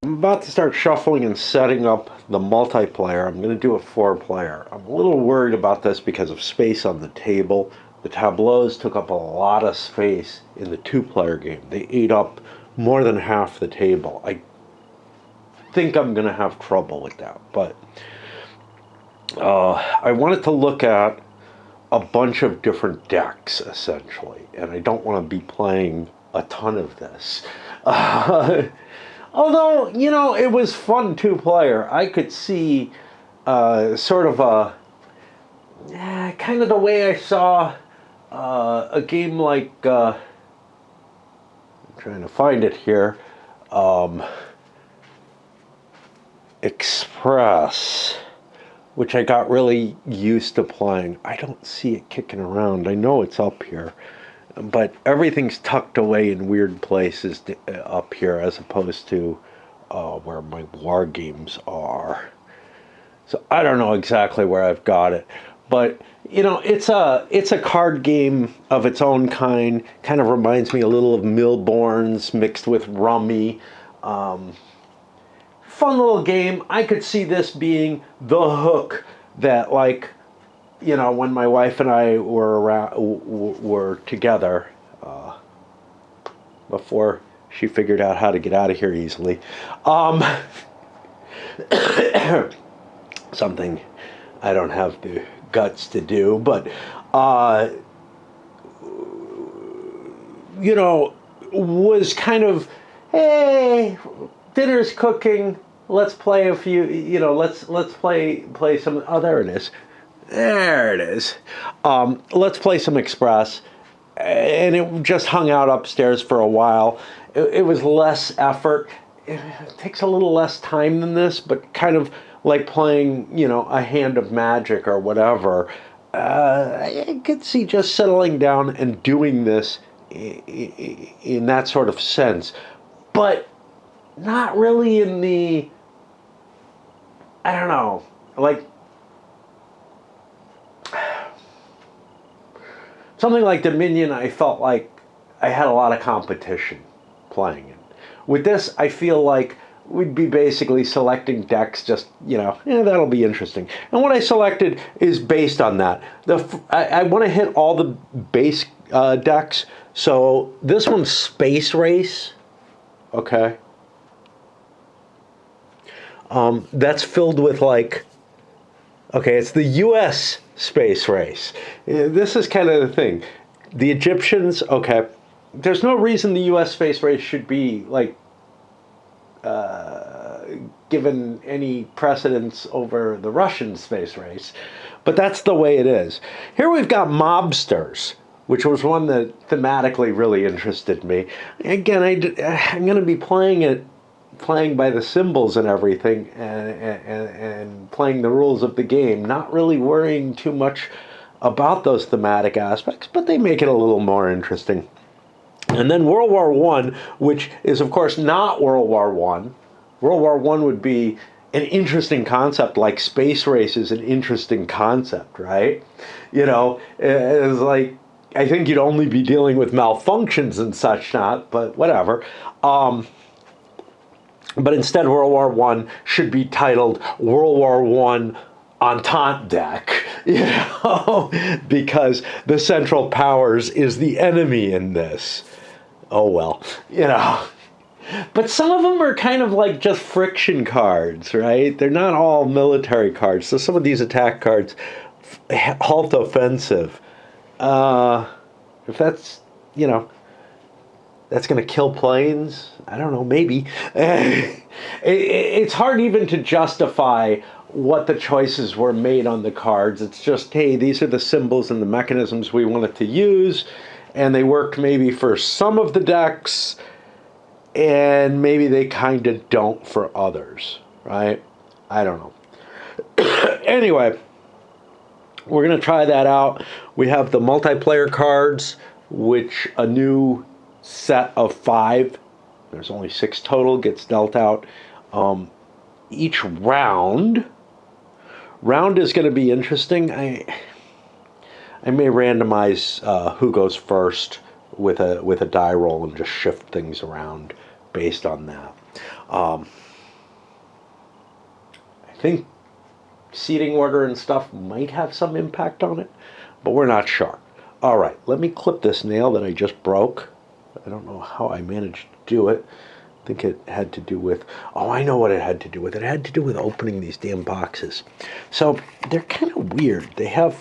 I'm about to start shuffling and setting up the multiplayer. I'm going to do a 4-player. I'm a little worried about this because of space on the table. The tableaus took up a lot of space in the 2-player game. They ate up more than half the table. I think I'm going to have trouble with that, but I wanted to look at a bunch of different decks, essentially, and I don't want to be playing a ton of this. Although, you know, it was fun 2-player. I could see sort of a kind of the way I saw a game like I'm trying to find it here, Express, which I got really used to playing. I don't see it kicking around. I know it's up here, but everything's tucked away in weird places up here as opposed to where my war games are. So I don't know exactly where I've got it, but you know, it's a card game of its own kind. Kind of reminds me a little of Milborn's mixed with Rummy. Fun little game. I could see this being the hook that, like, you know, when my wife and I were together before she figured out how to get out of here easily. Something I don't have the guts to do, but you know, was kind of, hey, dinner's cooking. Let's play a few, you know, let's play some, oh, there it is. There it is. Let's play some Express. And it just hung out upstairs for a while. It was less effort. It takes a little less time than this, but kind of like playing, you know, a hand of Magic or whatever. I could see just settling down and doing this in that sort of sense. But not really in the, I don't know, like something like Dominion. I felt like I had a lot of competition playing it. With this, I feel like we'd be basically selecting decks, just, you know, that'll be interesting. And what I selected is based on that. I want to hit all the base decks. So this one's Space Race, okay? That's filled with, like, okay, it's the U.S. space race. This is kind of the thing. The Egyptians, okay, there's no reason the U.S. space race should be, like, given any precedence over the Russian space race, but that's the way it is. Here we've got Mobsters, which was one that thematically really interested me. Again, I'm going to be playing by the symbols and everything, and playing the rules of the game, not really worrying too much about those thematic aspects, but they make it a little more interesting. And then World War I, which is, of course, not World War I. World War I would be an interesting concept, like space race is an interesting concept, right? You know, it's like, I think you'd only be dealing with malfunctions and such not, but whatever. But instead, World War I should be titled World War I Entente deck, you know, because the Central Powers is the enemy in this. Oh, well, you know. But some of them are kind of like just friction cards, right? They're not all military cards. So some of these attack cards, halt offensive. If that's, you know, that's going to kill planes, I don't know, maybe. It's hard even to justify what the choices were made on the cards. It's just, hey, these are the symbols and the mechanisms we wanted to use, and they worked maybe for some of the decks, and maybe they kind of don't for others, right? I don't know. Anyway, we're going to try that out. We have the multiplayer cards, which a new set of 5, there's only 6 total, gets dealt out. Each round is going to be interesting. I may randomize who goes first with a die roll and just shift things around based on that. think seating order and stuff might have some impact on it, but we're not sure. All right, let me clip this nail that I just broke. I don't know how I managed to do it. I think it had to do with, oh, I know what it had to do with. It had to do with opening these damn boxes. So they're kind of weird. They have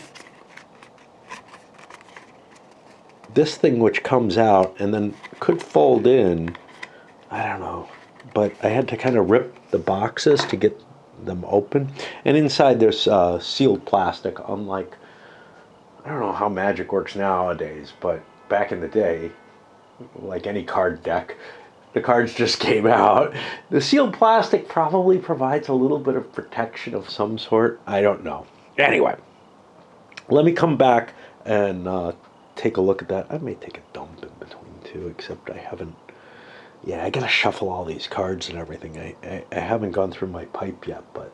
this thing which comes out and then could fold in. I don't know. But I had to kind of rip the boxes to get them open. And inside there's sealed plastic, unlike, I don't know how magic works nowadays, but back in the day, like any card deck, the cards just came out. The sealed plastic probably provides a little bit of protection of some sort. I don't know. Anyway, let me come back and take a look at that. I may take a dump in between too, except I haven't. Yeah, I gotta shuffle all these cards and everything. I haven't gone through my pipe yet, but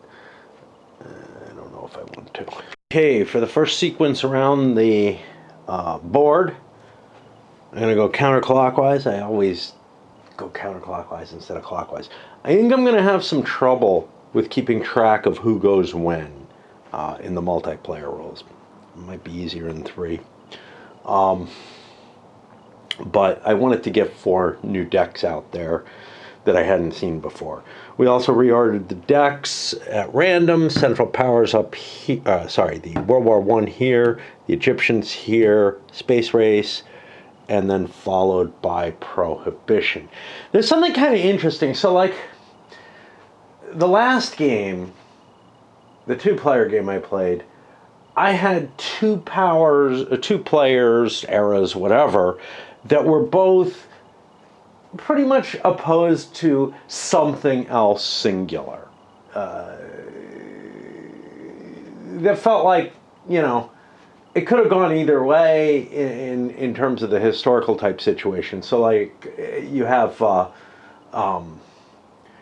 I don't know if I want to. Okay, for the first sequence around the board, I'm going to go counterclockwise. I always go counterclockwise instead of clockwise. I think I'm going to have some trouble with keeping track of who goes when in the multiplayer rules. It might be easier in 3. But I wanted to get 4 new decks out there that I hadn't seen before. We also reordered the decks at random. Central Powers up here, the World War I here, the Egyptians here, Space Race, and then followed by Prohibition. There's something kind of interesting. So like the last game, the 2-player game I played, I had 2 players, eras, whatever, that were both pretty much opposed to something else singular. That felt like, it could have gone either way in terms of the historical type situation. So like you have, the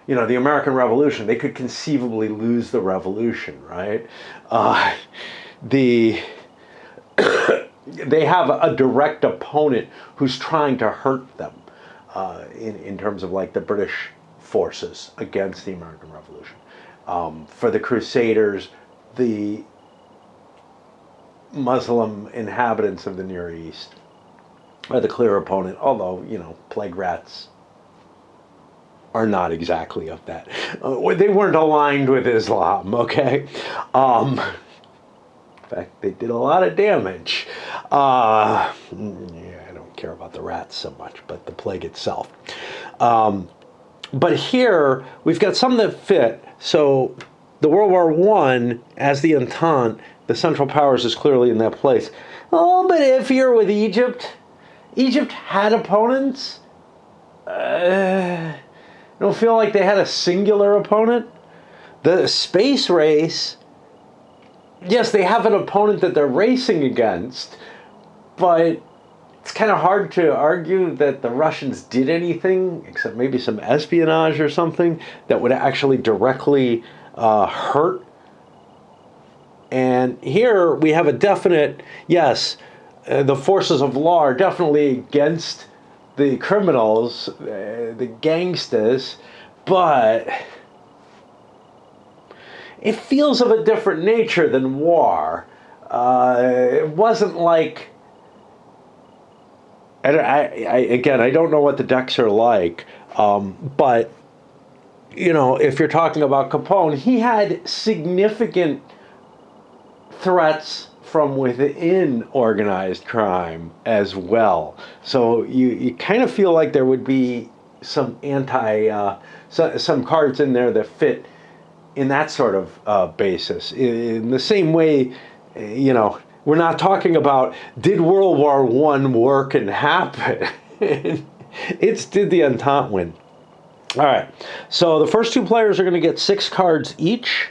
American Revolution, they could conceivably lose the revolution, right? They have a direct opponent who's trying to hurt them in terms of like the British forces against the American Revolution. For the Crusaders, the Muslim inhabitants of the Near East are the clear opponent, although, plague rats are not exactly of that. They weren't aligned with Islam, okay? In fact, they did a lot of damage. I don't care about the rats so much, but the plague itself. But here, we've got some that fit. So the World War I, as the Entente, the Central Powers is clearly in that place. Oh, but if you're with Egypt, Egypt had opponents. I don't feel like they had a singular opponent. The Space Race, yes, they have an opponent that they're racing against, but it's kind of hard to argue that the Russians did anything, except maybe some espionage or something, that would actually directly hurt. And here we have a definite, yes, the forces of law are definitely against the criminals, the gangsters, but it feels of a different nature than war. It wasn't like, again, I don't know what the decks are like, but, if you're talking about Capone, he had significant threats from within organized crime as well. So you kind of feel like there would be some some cards in there that fit in that sort of basis. In the same way, we're not talking about did World War I work and happen. It's did the Entente win. All right, so the first 2 players are going to get 6 cards each,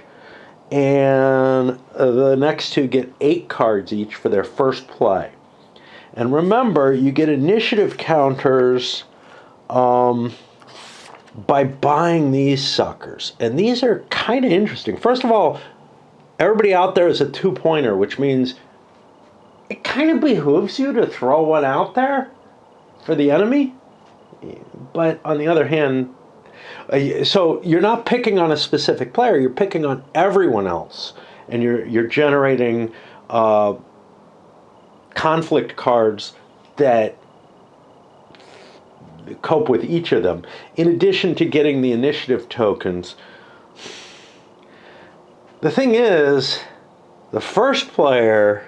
and the next 2 get 8 cards each for their first play. And remember, you get initiative counters by buying these suckers. And these are kind of interesting. First of all, everybody out there is a 2-pointer, which means it kind of behooves you to throw one out there for the enemy. But on the other hand, So you're not picking on a specific player, you're picking on everyone else. And you're generating conflict cards that cope with each of them. In addition to getting the initiative tokens, the thing is, the first player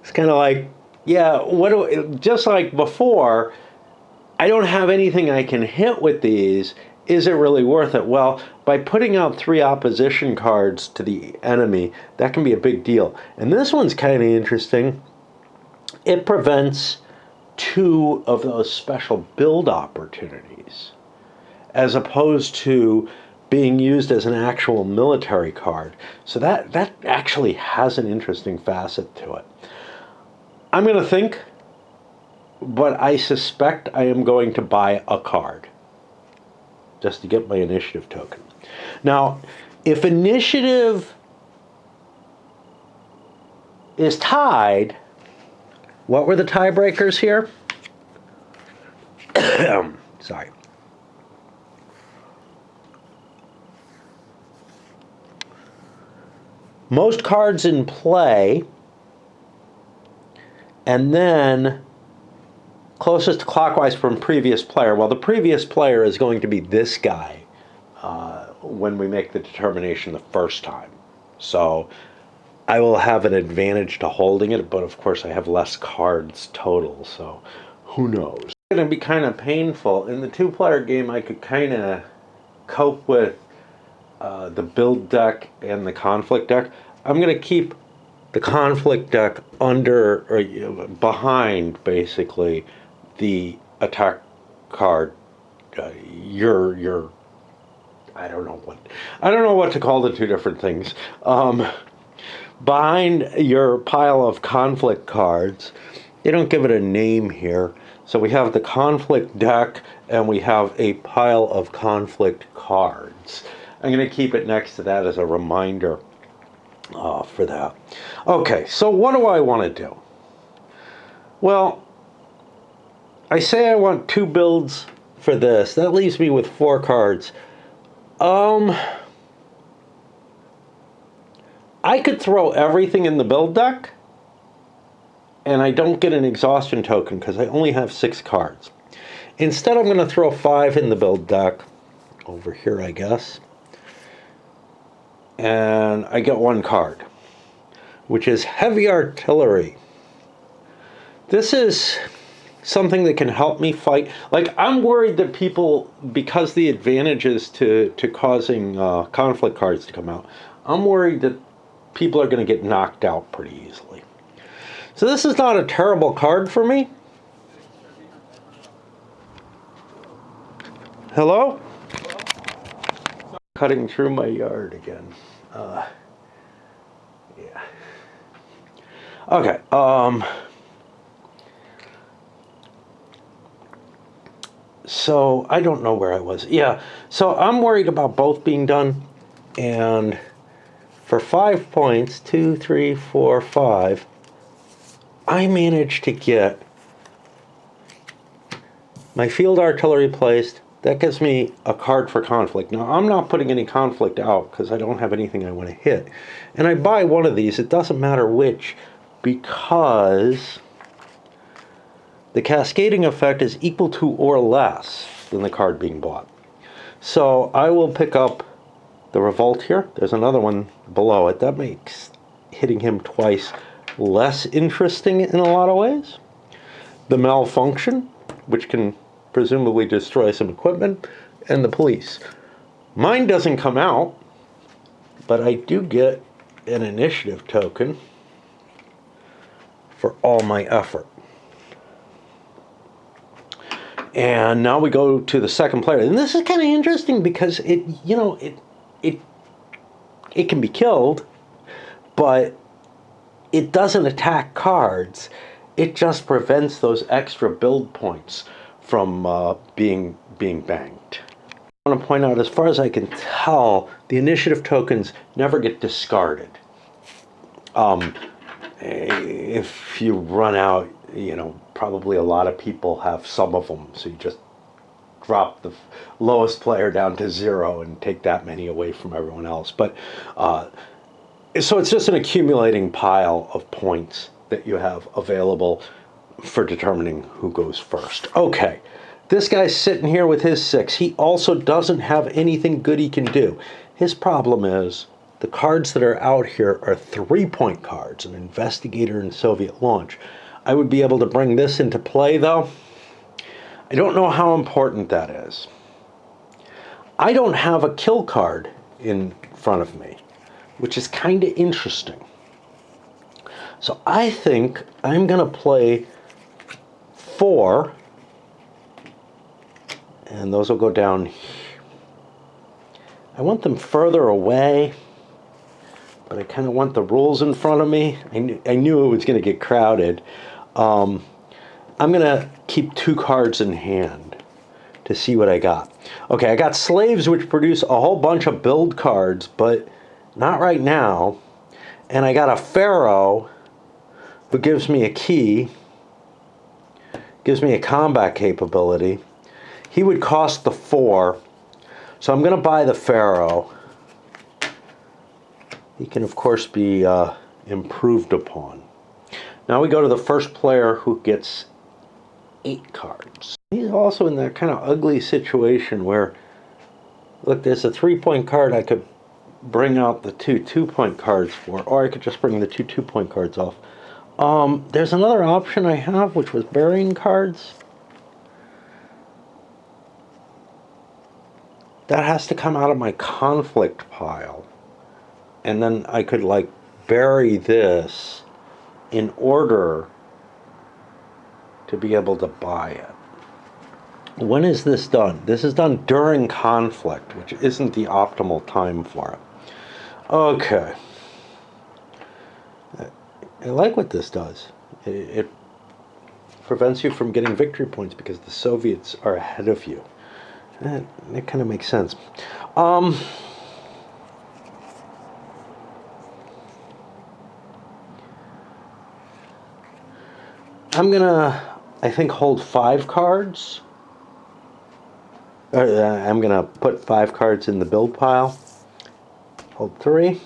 is kind of like, yeah, just like before, I don't have anything I can hit with these. Is it really worth it? Well, by putting out 3 opposition cards to the enemy, that can be a big deal. And this one's kind of interesting. It prevents 2 of those special build opportunities, as opposed to being used as an actual military card. So that actually has an interesting facet to it. I'm going to think, but I suspect I am going to buy a card just to get my initiative token. Now, if initiative is tied, what were the tiebreakers here? Sorry. Most cards in play, and then closest clockwise from previous player. Well, the previous player is going to be this guy when we make the determination the first time. So I will have an advantage to holding it, but of course I have less cards total, so who knows. It's going to be kind of painful. In the 2-player game, I could kind of cope with the build deck and the conflict deck. I'm going to keep the conflict deck under, or behind, basically, the attack card. Your I don't know what to call the 2 different things. Behind your pile of conflict cards, they don't give it a name here. So we have the conflict deck, and we have a pile of conflict cards. I'm going to keep it next to that as a reminder for that. Okay, so what do I want to do? Well, I say I want 2 builds for this. That leaves me with 4 cards. I could throw everything in the build deck, and I don't get an exhaustion token because I only have 6 cards. Instead, I'm going to throw 5 in the build deck, over here, I guess, and I get 1 card, which is Heavy Artillery. This is something that can help me fight. Like, I'm worried that people, because the advantages to causing conflict cards to come out, I'm worried that people are going to get knocked out pretty easily. So this is not a terrible card for me. Hello? Cutting through my yard again. Yeah. Okay. So I don't know where I was. Yeah. So I'm worried about both being done, and for 5 points, 2, 3, 4, 5, I managed to get my field artillery placed. That gives me a card for conflict. Now, I'm not putting any conflict out because I don't have anything I want to hit. And I buy one of these. It doesn't matter which, because the cascading effect is equal to or less than the card being bought. So I will pick up the Revolt here. There's another one below it. That makes hitting him twice less interesting in a lot of ways. The Malfunction, which can presumably destroy some equipment, and the Police. Mine doesn't come out, but I do get an initiative token for all my effort. And now we go to the second player. And this is kind of interesting because it can be killed, but it doesn't attack cards. It just prevents those extra build points from being banked. I want to point out, as far as I can tell, the initiative tokens never get discarded. If you run out, probably a lot of people have some of them, so you just drop the lowest player down to 0 and take that many away from everyone else. But so it's just an accumulating pile of points that you have available for determining who goes first. Okay, this guy's sitting here with his 6. He also doesn't have anything good he can do. His problem is the cards that are out here are 3-point cards, an investigator and Soviet launch. I would be able to bring this into play, though. I don't know how important that is. I don't have a kill card in front of me, which is kind of interesting. So I think I'm going to play 4, and those will go down here. I want them further away, but I kind of want the rules in front of me. I knew it was going to get crowded. I'm going to keep 2 cards in hand to see what I got. Okay, I got slaves, which produce a whole bunch of build cards, but not right now. And I got a pharaoh who gives me a key, gives me a combat capability. He would cost the 4, so I'm going to buy the pharaoh. He can, of course, be improved upon. Now we go to the first player, who gets 8 cards. He's also in that kind of ugly situation where, look, there's a 3-point card I could bring out the 2 2-point cards for, or I could just bring the 2 2-point cards off. There's another option I have, which was burying cards. That has to come out of my conflict pile. And then I could, like, bury this in order to be able to buy it. When is this done? This is done during conflict, which isn't the optimal time for it. Okay. I like what this does. It prevents you from getting victory points because the Soviets are ahead of you. That kind of makes sense. I'm gonna, I think, hold 5 cards. I'm gonna put 5 cards in the build pile. Hold 3.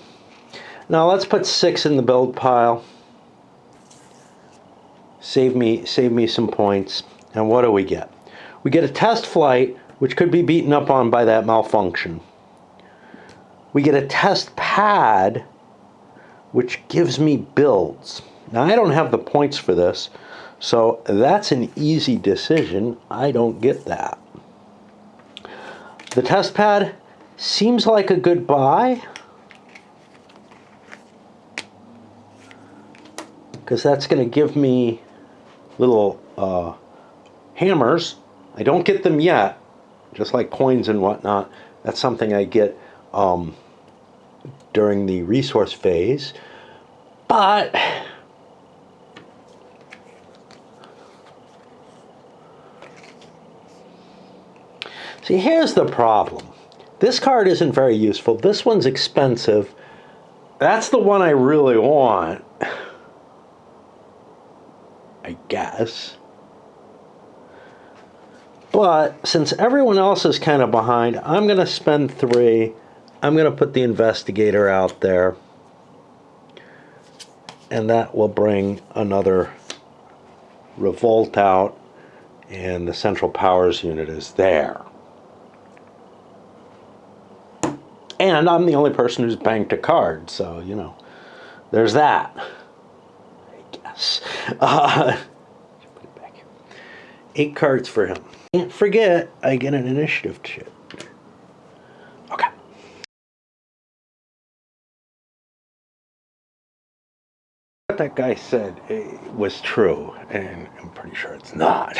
Now let's put 6 in the build pile. Save me some points. And what do we get? We get a test flight, which could be beaten up on by that malfunction. We get a test pad, which gives me builds. Now I don't have the points for this, so that's an easy decision. I don't get that. The test pad seems like a good buy, because that's going to give me little hammers. I don't get them yet, just like coins and whatnot. That's something I get during the resource phase. But see, here's the problem. This card isn't very useful. This one's expensive. That's the one I really want, I guess. But since everyone else is kind of behind, I'm going to spend 3. I'm going to put the investigator out there. And that will bring another revolt out. And the Central Powers unit is there. And I'm the only person who's banked a card. So, you know, there's that, I guess. Put it back here. 8 cards for him. Can't forget, I get an initiative chip. Okay. What that guy said was true, and I'm pretty sure it's not.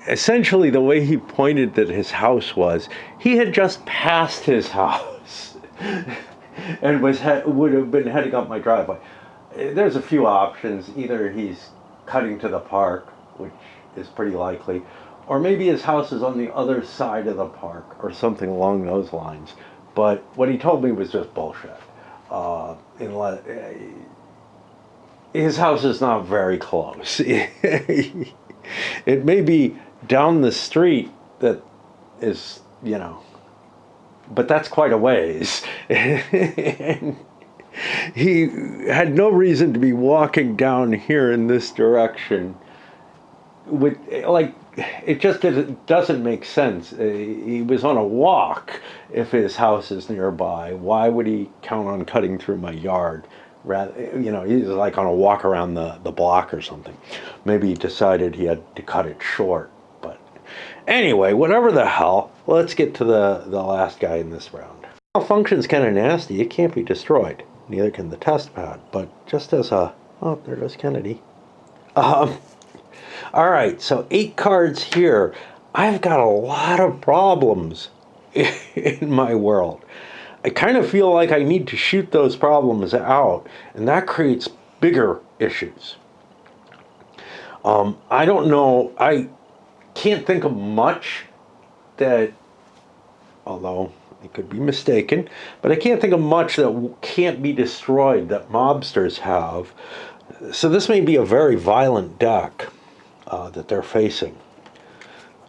Essentially, the way he pointed that his house was, he had just passed his house and would have been heading up my driveway. There's a few options. Either he's cutting to the park, which is pretty likely, or maybe his house is on the other side of the park or something along those lines. But what he told me was just bullshit. His house is not very close. It may be down the street that is, you know, but that's quite a ways. And he had no reason to be walking down here in this direction. With, like, it just doesn't make sense. He was on a walk if his house is nearby. Why would he count on cutting through my yard? Rather, you know, he's like on a walk around the block or something. Maybe he decided he had to cut it short. But anyway, whatever the hell, let's get to the last guy in this round. Malfunction's kind of nasty. It can't be destroyed. Neither can the test pad. But just as a... Oh, there goes Kennedy. All right, so 8 cards here. I've got a lot of problems in my world. I kind of feel like I need to shoot those problems out, and that creates bigger issues. I don't know. I can't think of much that, although I could be mistaken, but I can't think of much that can't be destroyed that mobsters have. So this may be a very violent deck that they're facing.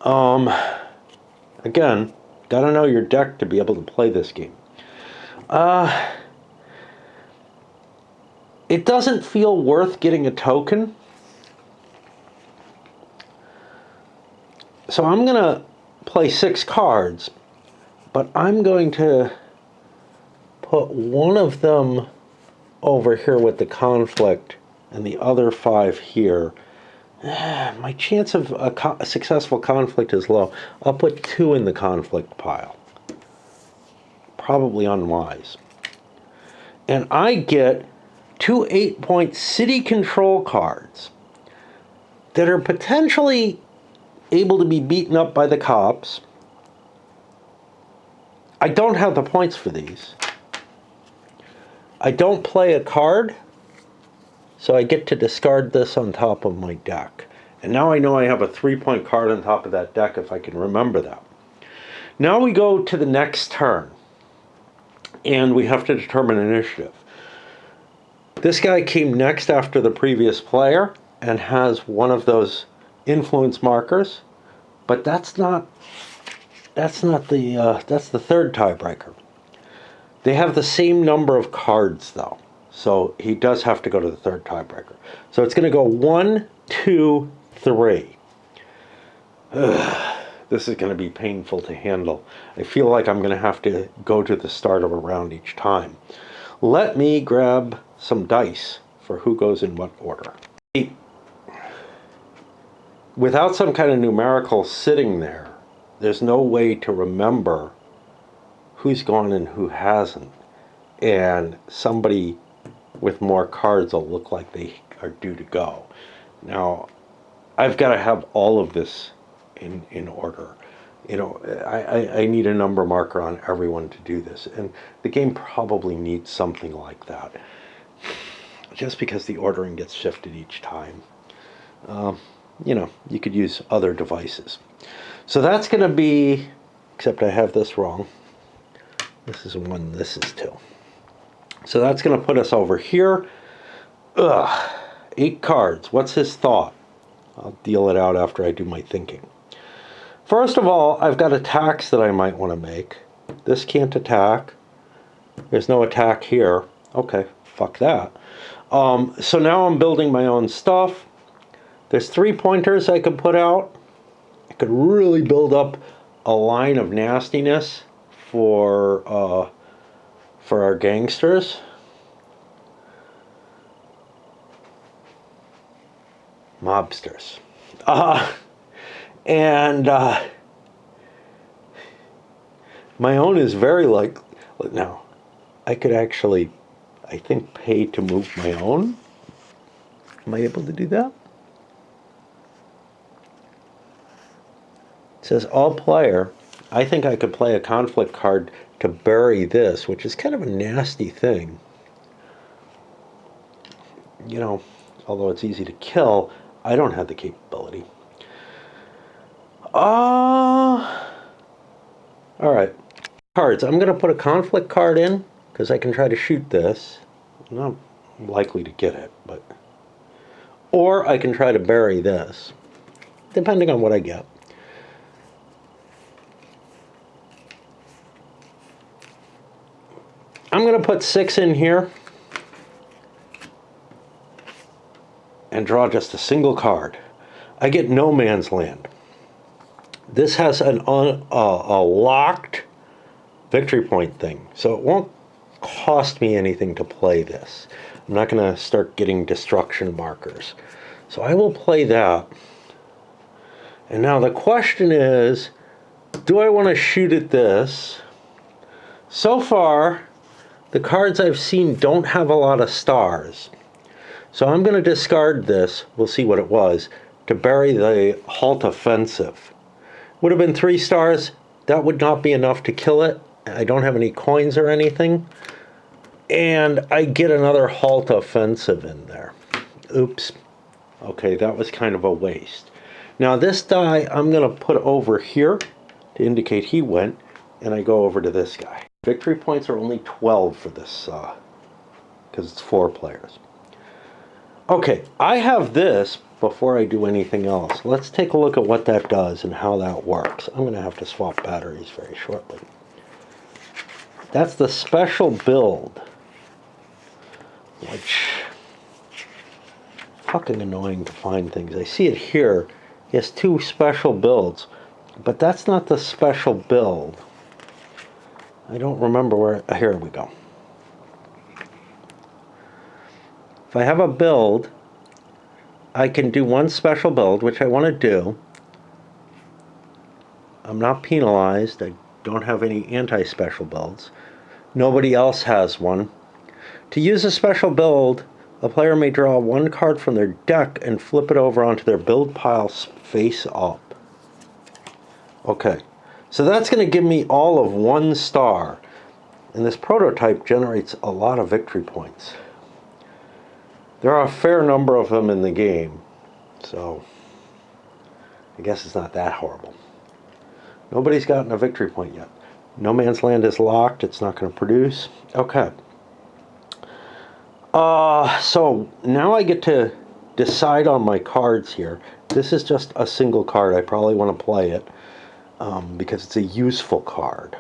Again, gotta know your deck to be able to play this game. It doesn't feel worth getting a token. So I'm gonna play 6 cards, but I'm going to put one of them over here with the conflict and the other 5 here. My chance of a successful conflict is low. I'll put 2 in the conflict pile. Probably unwise. And I get 2 8-point city control cards that are potentially able to be beaten up by the cops. I don't have the points for these. I don't play a card, so I get to discard this on top of my deck. And now I know I have a 3-point card on top of that deck if I can remember that. Now we go to the next turn, and we have to determine initiative. This guy came next after the previous player and has one of those influence markers, but that's the third tiebreaker. They have the same number of cards though, so he does have to go to the third tiebreaker. So it's going to go 1, 2, 3. This is going to be painful to handle. I feel like I'm going to have to go to the start of a round each time. Let me grab some dice for who goes in what order. Without some kind of numerical sitting there, there's no way to remember who's gone and who hasn't. And somebody with more cards will look like they are due to go. Now, I've got to have all of this in order. You know, I need a number marker on everyone to do this. And the game probably needs something like that. Just because the ordering gets shifted each time. You know, you could use other devices. So that's going to be, except I have this wrong. This is 1, this is 2. So that's going to put us over here. 8 cards. What's his thought? I'll deal it out after I do my thinking. First of all, I've got attacks that I might want to make. This can't attack. There's no attack here. Okay, fuck that. So now I'm building my own stuff. There's 3 pointers I could put out. I could really build up a line of nastiness for our gangsters. Mobsters. And my own is very like, now, I could actually, I think, pay to move my own. Am I able to do that? It says all player. I think I could play a conflict card to bury this, which is kind of a nasty thing. You know, although it's easy to kill, I don't have the capability. All right. Cards. I'm going to put a conflict card in because I can try to shoot this. I'm not likely to get it, but... Or I can try to bury this, depending on what I get. I'm going to put 6 in here and draw just a single card. I get No Man's Land. This has a locked victory point thing, so it won't cost me anything to play this. I'm not going to start getting destruction markers. So I will play that. And now the question is, do I want to shoot at this? So far, the cards I've seen don't have a lot of stars. So I'm going to discard this, we'll see what it was, to bury the halt offensive. Would have been 3 stars. That would not be enough to kill it. I don't have any coins or anything. And I get another halt offensive in there. Oops. Okay, that was kind of a waste. Now this die I'm going to put over here to indicate he went, and I go over to this guy. Victory points are only 12 for this, because it's 4 players. Okay, I have this before I do anything else. Let's take a look at what that does and how that works. I'm going to have to swap batteries very shortly. That's the special build, which fucking annoying to find things. I see it here. He has 2 special builds, but that's not the special build. I don't remember where. Here we go. If I have a build, I can do one special build, which I want to do. I'm not penalized. I don't have any anti-special builds. Nobody else has one. To use a special build, a player may draw 1 card from their deck and flip it over onto their build pile face up. Okay, so that's going to give me all of 1 star. And this prototype generates a lot of victory points. There are a fair number of them in the game, so I guess it's not that horrible. Nobody's gotten a victory point yet. No Man's Land is locked. It's not going to produce. Okay. So now I get to decide on my cards here. This is just a single card. I probably want to play it because it's a useful card.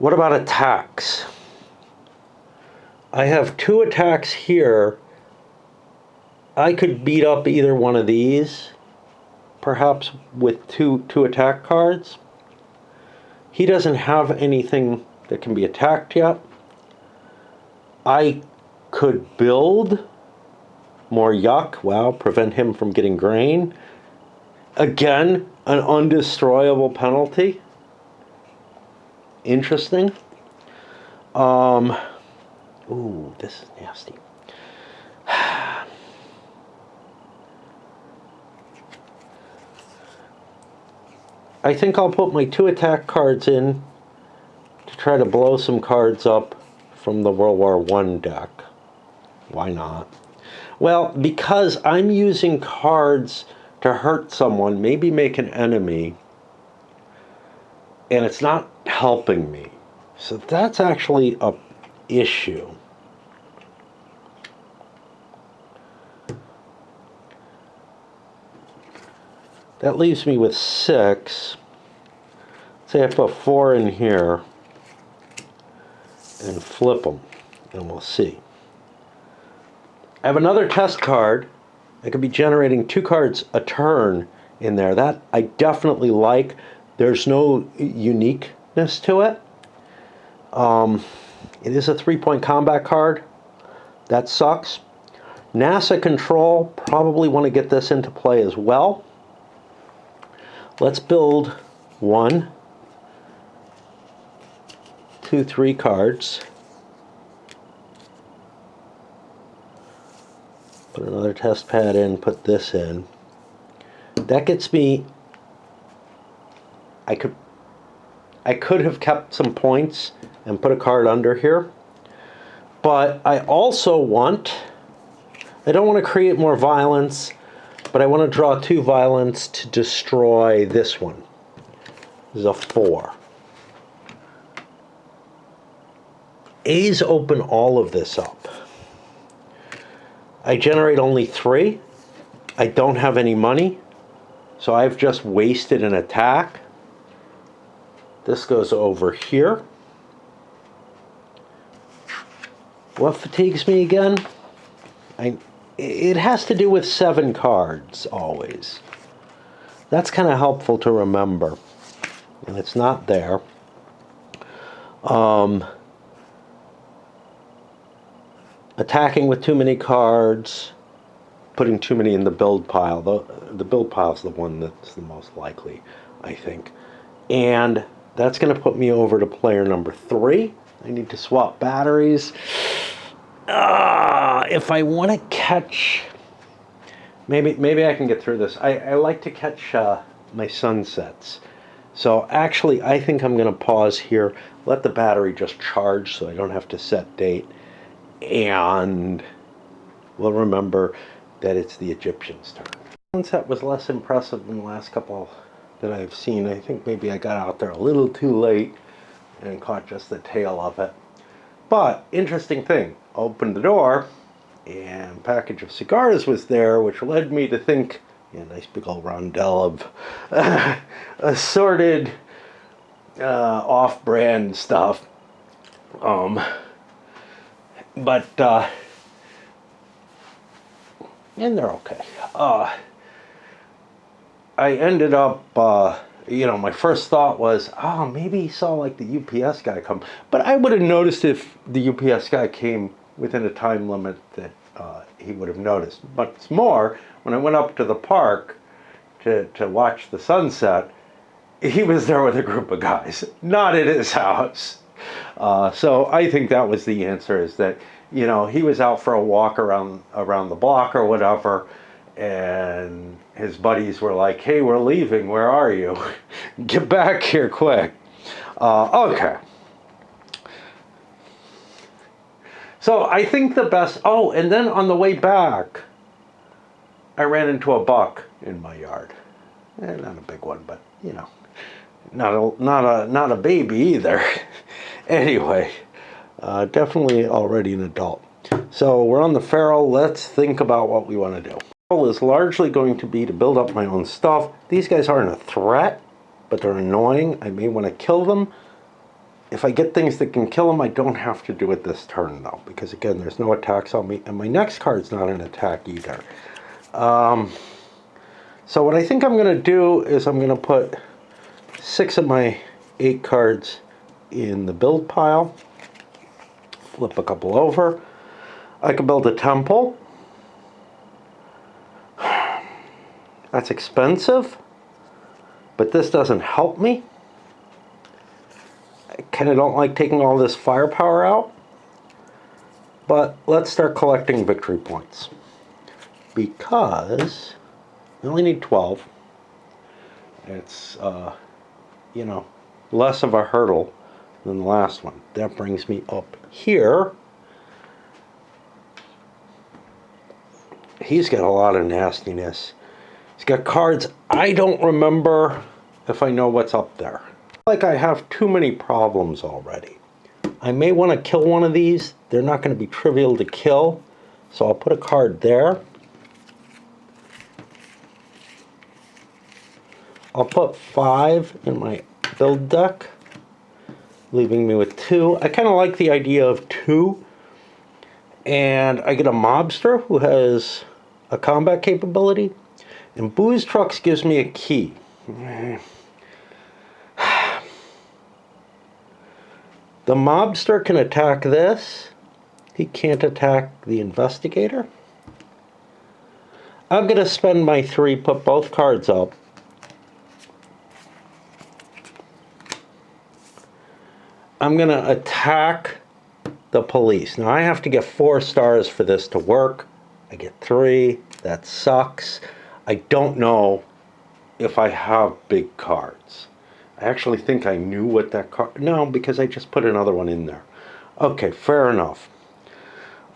What about attacks? I have 2 attacks here. I could beat up either one of these, perhaps with two attack cards. He doesn't have anything that can be attacked yet. I could build more yuck. Wow, prevent him from getting grain. Again, an undestroyable penalty. Interesting. Ooh, this is nasty. I think I'll put my 2 attack cards in to try to blow some cards up from the World War I deck. Why not? Well, because I'm using cards to hurt someone, maybe make an enemy, and it's not helping me. So that's actually a issue. That leaves me with 6. Say I put 4 in here and flip them, and we'll see. I have another test card. I could be generating 2 cards a turn in there. That I definitely like. There's no uniqueness to it. It is a 3-point combat card. That sucks. NASA control, probably want to get this into play as well. Let's build 1, 2, 3 cards. Put another test pad in, put this in. That gets me, I could have kept some points and put a card under here. But I also I don't want to create more violence, but I want to draw 2 violence to destroy this one. This is a 4. A's open all of this up. I generate only 3. I don't have any money, so I've just wasted an attack. This goes over here. What fatigues me again? It has to do with 7 cards, always. That's kind of helpful to remember. And it's not there. Attacking with too many cards, putting too many in the build pile. The build pile is the one that's the most likely, I think. And that's going to put me over to player number 3. I need to swap batteries. If I want to catch... Maybe I can get through this. I like to catch my sunsets. So actually, I think I'm going to pause here, let the battery just charge so I don't have to set date. And we'll remember that it's the Egyptians' turn. Sunset was less impressive than the last couple that I've seen. I think maybe I got out there a little too late and caught just the tail of it. But interesting thing, opened the door and a package of cigars was there, which led me to think, yeah, nice big old rondelle of assorted off-brand stuff. And they're okay. I ended up, my first thought was, maybe he saw like the UPS guy come. But I would have noticed if the UPS guy came within a time limit that he would have noticed. But more, when I went up to the park to watch the sunset, he was there with a group of guys, not at his house. So I think that was the answer, is that, he was out for a walk around the block or whatever, and his buddies were like, hey, we're leaving, where are you? Get back here quick. Okay. So I think the best, and then on the way back, I ran into a buck in my yard. Not a big one, but, not a baby either. Anyway, definitely already an adult. So we're on the feral. Let's think about what we want to do. Feral is largely going to be to build up my own stuff. These guys aren't a threat, but they're annoying. I may want to kill them. If I get things that can kill them, I don't have to do it this turn, though, because, again, there's no attacks on me, and my next card's not an attack either. So what I think I'm going to do is I'm going to put 6 of my 8 cards in the build pile. Flip a couple over. I can build a temple. That's expensive, but this doesn't help me. I kind of don't like taking all this firepower out, but let's start collecting victory points, because we only need 12. It's, less of a hurdle than the last one. That brings me up here. He's got a lot of nastiness. He's got cards I don't remember if I know what's up there. Like I have too many problems already. I may want to kill one of these. They're not going to be trivial to kill, so I'll put a card there. I'll put 5 in my build deck, leaving me with 2. I kind of like the idea of 2. And I get a mobster who has a combat capability. And Booze Trucks gives me a key. The mobster can attack this. He can't attack the investigator. I'm going to spend my 3, put both cards up. I'm going to attack the police. Now I have to get 4 stars for this to work. I get 3. That sucks. I don't know if I have big cards. I actually think I knew what that card... No, because I just put another one in there. Okay, fair enough.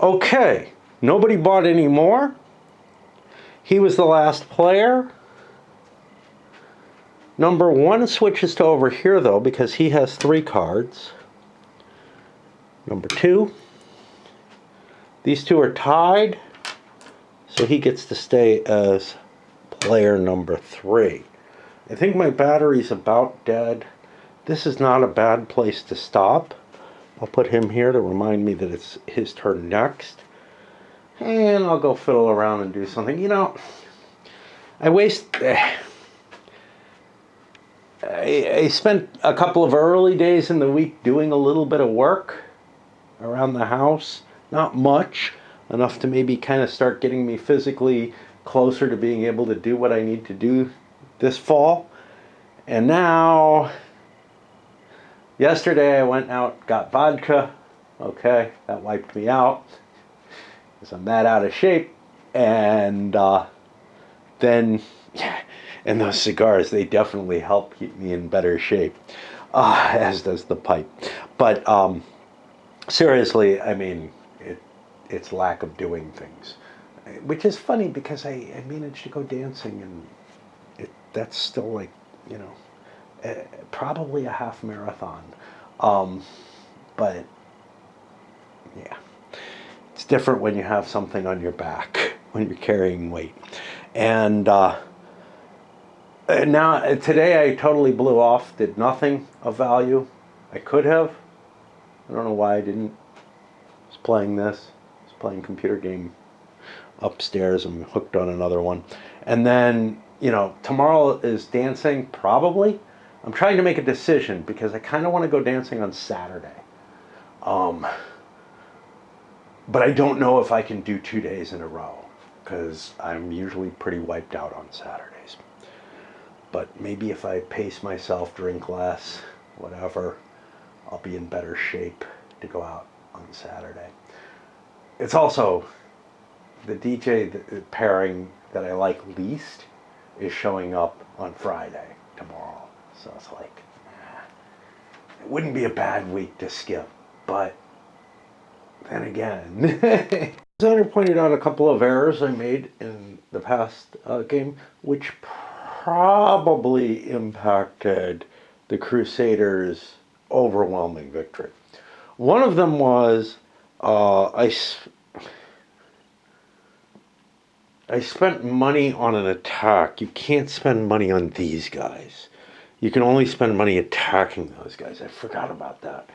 Okay, nobody bought any more. He was the last player. Number 1 switches to over here, though, because he has 3 cards. Number 2. These 2 are tied, so he gets to stay as player number 3. I think my battery's about dead. This is not a bad place to stop, I'll put him here to remind me that it's his turn next. And I'll go fiddle around and do something. You know, I spent a couple of early days in the week doing a little bit of work around the house. Not much, enough to maybe kind of start getting me physically closer to being able to do what I need to do this fall. And now, yesterday I went out, got vodka. Okay, that wiped me out because I'm that out of shape. And then, and those cigars, they definitely help keep me in better shape, as does the pipe. But seriously, I mean, it's lack of doing things, which is funny because I managed to go dancing, and that's still like, you know, probably a half marathon. But yeah, it's different when you have something on your back, when you're carrying weight. And now, today I totally blew off, did nothing of value. I could have. I don't know why I didn't. I was playing this. I was playing computer game upstairs. I'm hooked on another one. And then, you know, tomorrow is dancing, probably. I'm trying to make a decision because I kind of want to go dancing on Saturday. But I don't know if I can do 2 days in a row because I'm usually pretty wiped out on Saturdays. But maybe if I pace myself, drink less, whatever, I'll be in better shape to go out on Saturday. It's also the DJ pairing that I like least is showing up on Friday tomorrow. So it's like, it wouldn't be a bad week to skip. But then again, Alexander pointed out a couple of errors I made in the past game, which probably impacted the Crusaders' overwhelming victory. One of them was I spent money on an attack. You can't spend money on these guys. You can only spend money attacking those guys. I forgot about that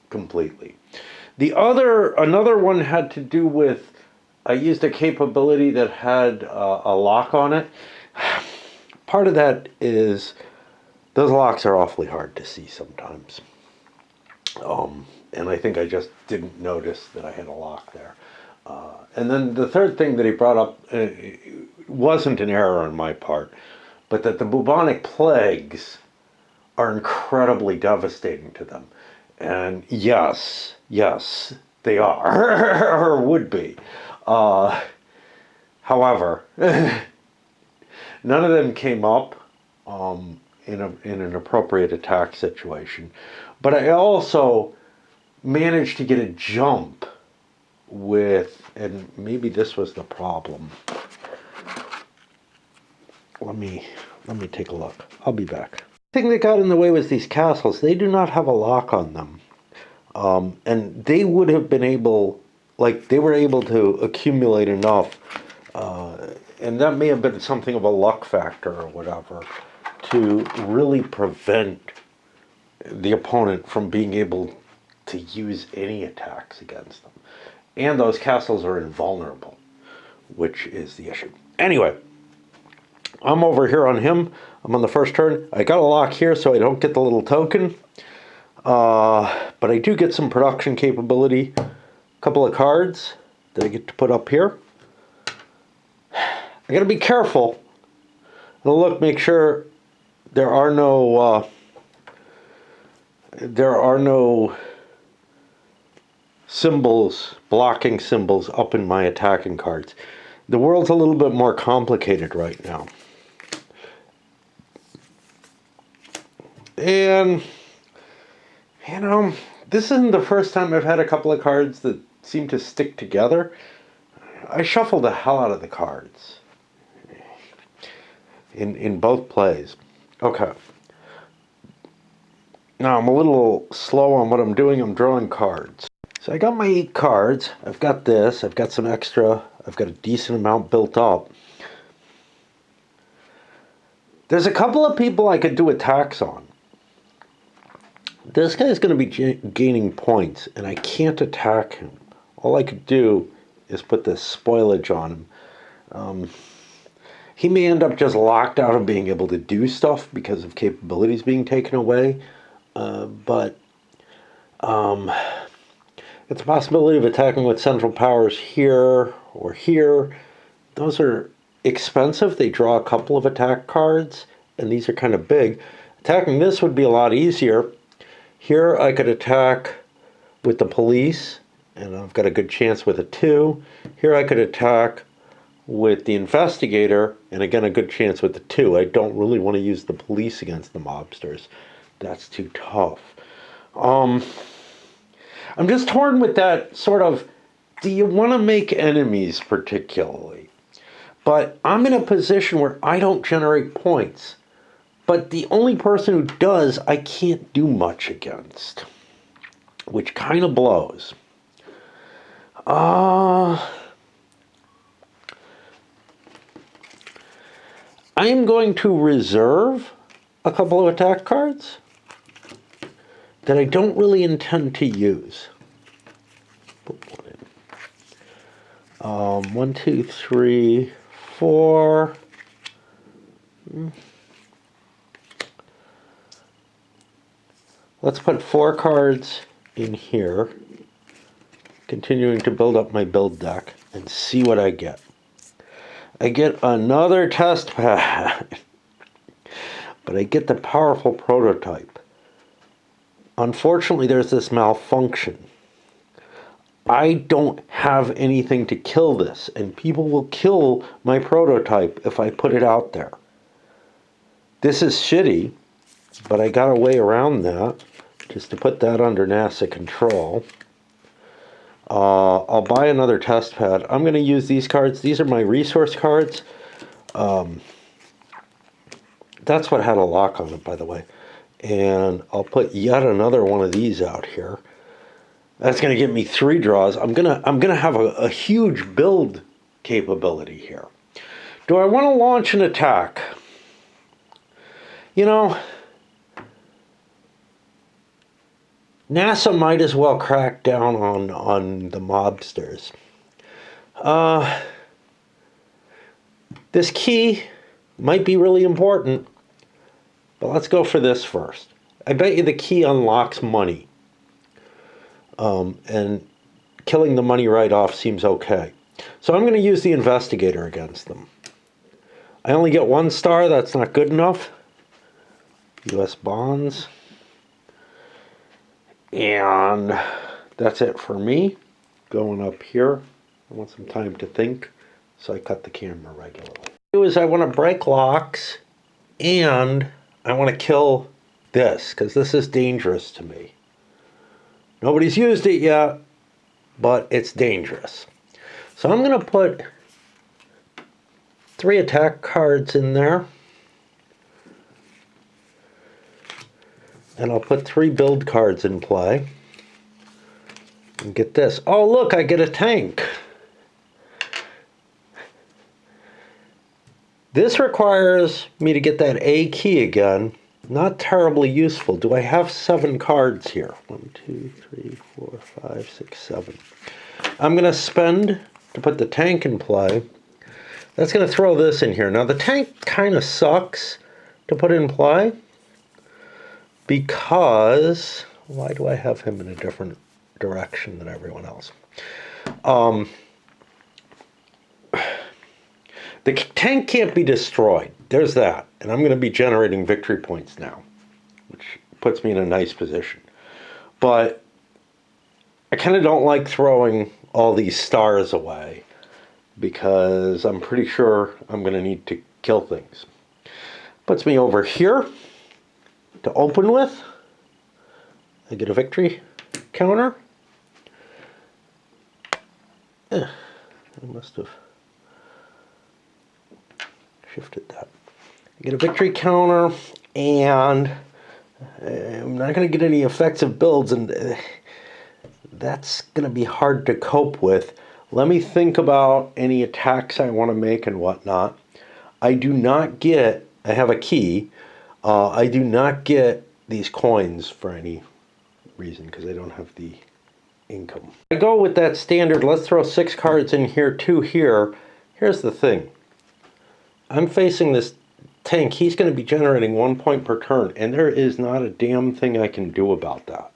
completely. Another one had to do with I used a capability that had a lock on it. Part of that is those locks are awfully hard to see sometimes. And I think I just didn't notice that I had a lock there. And then the third thing that he brought up wasn't an error on my part, but that the bubonic plagues are incredibly devastating to them. And yes, they are, or would be. However, none of them came up in an appropriate attack situation. But I also managed to get a jump with, and maybe this was the problem. Let me take a look. I'll be back. The thing that got in the way was these castles. They do not have a lock on them. And they would have been able, they were able to accumulate enough, and that may have been something of a luck factor or whatever, to really prevent the opponent from being able to use any attacks against them. And those castles are invulnerable, which is the issue. Anyway, I'm over here on him. I'm on the first turn. I got a lock here so I don't get the little token. But I do get some production capability. A couple of cards that I get to put up here. I gotta be careful. And look, make sure there are no symbols, blocking symbols up in my attacking cards. The world's a little bit more complicated right now. And, you know, this isn't the first time I've had a couple of cards that seem to stick together. I shuffled the hell out of the cards in both plays. Okay. Now I'm a little slow on what I'm doing. I'm drawing cards. So I got my 8 cards. I've got this. I've got some extra. I've got a decent amount built up. There's a couple of people I could do attacks on. this guy's going to be gaining points, and I can't attack him. All I could do is put this spoilage on him. He may end up just locked out of being able to do stuff because of capabilities being taken away, but it's a possibility of attacking with central powers here or here. Those are expensive. They draw a couple of attack cards, and these are kind of big. Attacking this would be a lot easier. Here I could attack with the police, and I've got a good chance with a 2. Here I could attack with the investigator, and again a good chance with the 2. I don't really want to use the police against the mobsters. That's too tough. I'm just torn with that sort of, do you want to make enemies particularly? But I'm in a position where I don't generate points. But the only person who does, I can't do much against, which kind of blows. I am going to reserve a couple of attack cards that I don't really intend to use. Put one in. 1, 2, 3, 4. Let's put 4 cards in here, continuing to build up my build deck, and see what I get. I get another test pad, but I get the powerful prototype. Unfortunately, there's this malfunction. I don't have anything to kill this, and people will kill my prototype if I put it out there. This is shitty, but I got a way around that, just to put that under NASA control. I'll buy another test pad. I'm going to use these cards. These are my resource cards. That's what had a lock on it, by the way. And I'll put yet another one of these out here. That's going to give me 3 draws. I'm gonna have a huge build capability here. Do I want to launch an attack? You know, NASA might as well crack down on the mobsters. This key might be really important, but let's go for this first. I bet you the key unlocks money. And killing the money right off seems okay. So I'm going to use the investigator against them. I only get 1 star, that's not good enough. US bonds. And that's it for me. Going up here, I want some time to think, so I cut the camera regularly. What I do is I want to break locks, and I want to kill this, because this is dangerous to me. Nobody's used it yet, but it's dangerous. So I'm going to put 3 attack cards in there. And I'll put 3 build cards in play. And get this. Oh, look, I get a tank. This requires me to get that A key again. Not terribly useful. Do I have 7 cards here? 1, 2, 3, 4, 5, 6, 7. I'm going to spend to put the tank in play. That's going to throw this in here. Now, the tank kind of sucks to put in play, because why do I have him in a different direction than everyone else? The tank can't be destroyed. There's that. And I'm going to be generating victory points now, which puts me in a nice position. But I kind of don't like throwing all these stars away, because I'm pretty sure I'm going to need to kill things. Puts me over here to open with. I get a victory counter. I must have shifted that. I get a victory counter, and I'm not going to get any effective builds, and that's going to be hard to cope with. Let me think about any attacks I want to make and whatnot. I do not get, I have a key, I do not get these coins for any reason, because I don't have the income. I go with that standard, let's throw 6 cards in here, 2 here. Here's the thing. I'm facing this tank. He's going to be generating 1 point per turn, and there is not a damn thing I can do about that.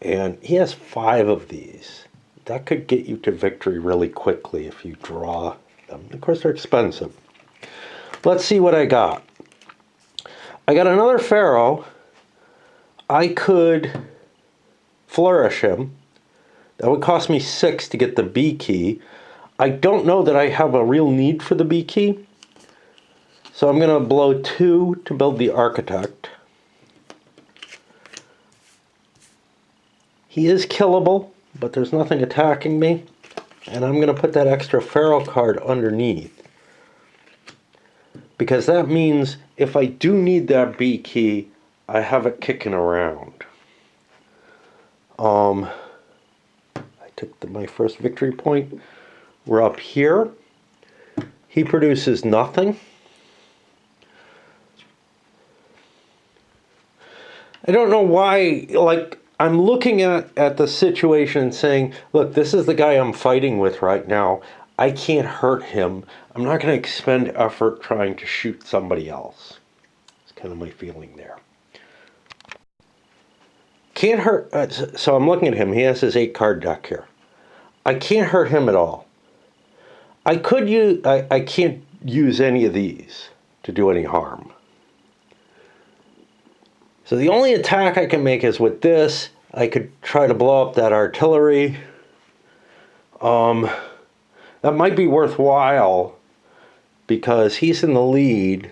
And he has 5 of these. That could get you to victory really quickly if you draw them. Of course, they're expensive. Let's see what I got. I got another Pharaoh. I could flourish him. That would cost me 6 to get the B key. I don't know that I have a real need for the B key. So I'm going to blow 2 to build the Architect. He is killable, but there's nothing attacking me. And I'm going to put that extra Pharaoh card underneath. Because that means if I do need that B key, I have it kicking around. I took my first victory point. We're up here. He produces nothing. I don't know why, like, I'm looking at the situation and saying, look, this is the guy I'm fighting with right now. I can't hurt him. I'm not going to expend effort trying to shoot somebody else. It's kind of my feeling there. Can't hurt, so I'm looking at him. He has his 8 card deck here. I can't hurt him at all. I can't use any of these to do any harm. So the only attack I can make is with this. I could try to blow up that artillery. That might be worthwhile because he's in the lead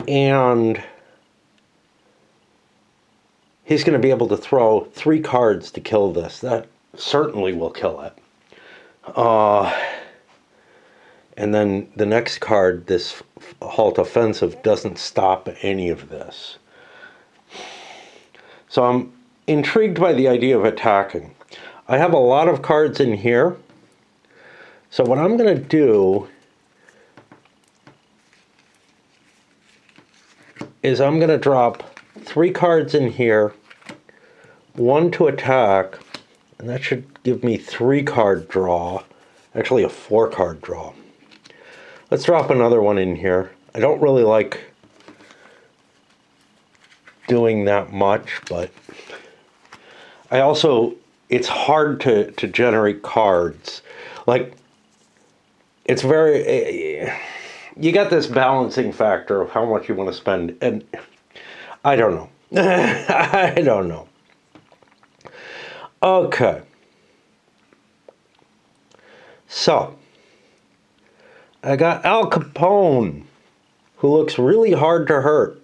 and he's going to be able to throw 3 cards to kill this. That certainly will kill it. And then the next card, this Halt Offensive, doesn't stop any of this. So I'm intrigued by the idea of attacking. I have a lot of cards in here. So what I'm going to do is I'm going to drop 3 cards in here, 1 to attack, and that should give me 3 card draw, actually a 4 card draw. Let's drop another one in here. I don't really like doing that much, but I also, it's hard to generate cards. Like, it's very, you got this balancing factor of how much you want to spend, and I don't know. I don't know. Okay. So, I got Al Capone, who looks really hard to hurt.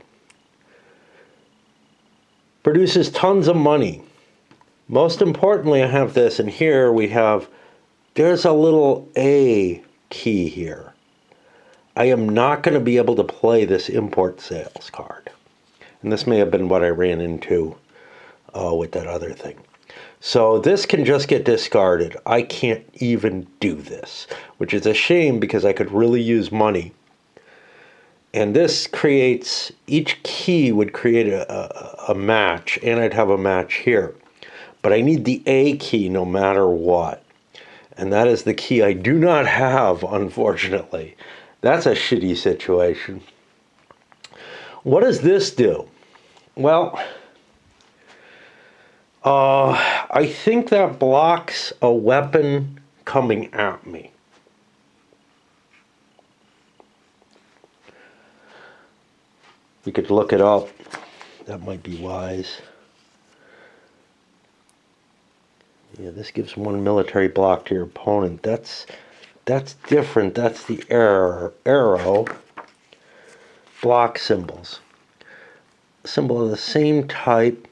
Produces tons of money. Most importantly, I have this, and here we have, there's a little A key here. I am not going to be able to play this import sales card. And this may have been what I ran into with that other thing. So this can just get discarded. I can't even do this, which is a shame because I could really use money. And this creates, each key would create a match, and I'd have a match here. But I need the A key no matter what. And that is the key I do not have, unfortunately. That's a shitty situation. What does this do? Well, I think that blocks a weapon coming at me. We could look it up. That might be wise. Yeah, this gives 1 military block to your opponent. That's different. That's the arrow. Block symbols. Symbol of the same type.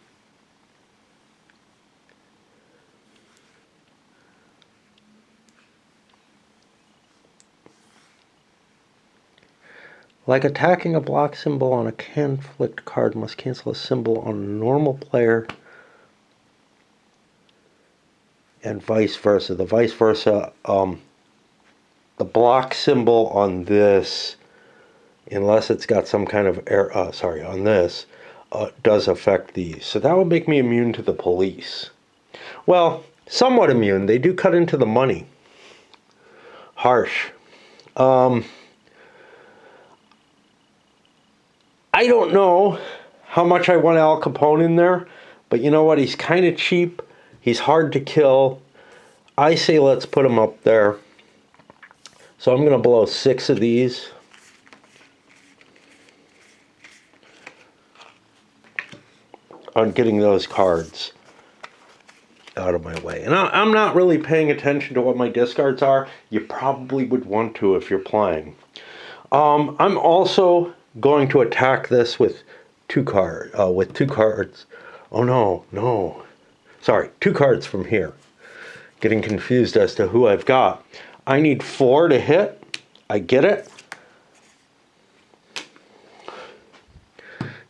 Like attacking a block symbol on a conflict card must cancel a symbol on a normal player and vice versa. The vice versa, the block symbol on this, unless it's got some kind of on this, does affect these. So that would make me immune to the police. Well, somewhat immune. They do cut into the money. Harsh. I don't know how much I want Al Capone in there, but you know what? He's kind of cheap. He's hard to kill. I say let's put him up there. So I'm going to blow 6 of these. On getting those cards out of my way. And I'm not really paying attention to what my discards are. You probably would want to if you're playing. I'm also going to attack this with 2 cards. Oh no. Sorry, 2 cards from here. Getting confused as to who I've got. I need 4 to hit. I get it.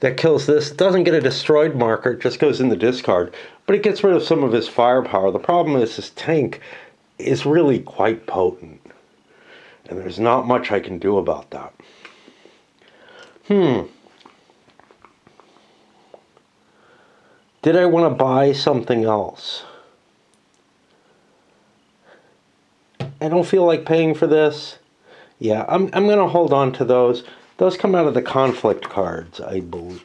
That kills this. It doesn't get a destroyed marker. It just goes in the discard. But it gets rid of some of his firepower. The problem is this tank is really quite potent. And there's not much I can do about that. Did I want to buy something else? I don't feel like paying for this. Yeah, I'm going to hold on to those. Those come out of the conflict cards, I believe.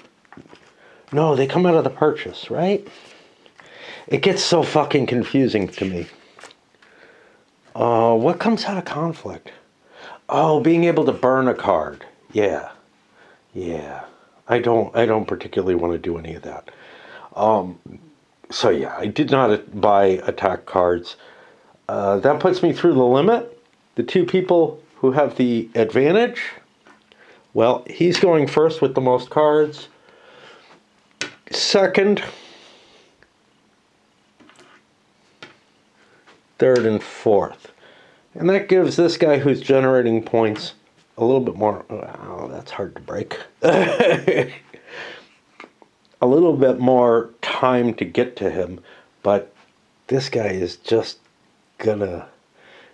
No, they come out of the purchase, right? It gets so fucking confusing to me. What comes out of conflict? Oh, being able to burn a card. Yeah. I don't particularly want to do any of that. So yeah, I did not buy attack cards. That puts me through the limit. The 2 people who have the advantage, well, he's going first with the most cards. Second, third, and fourth. And that gives this guy who's generating points a little bit more. Oh, that's hard to break. A little bit more time to get to him. But this guy is just gonna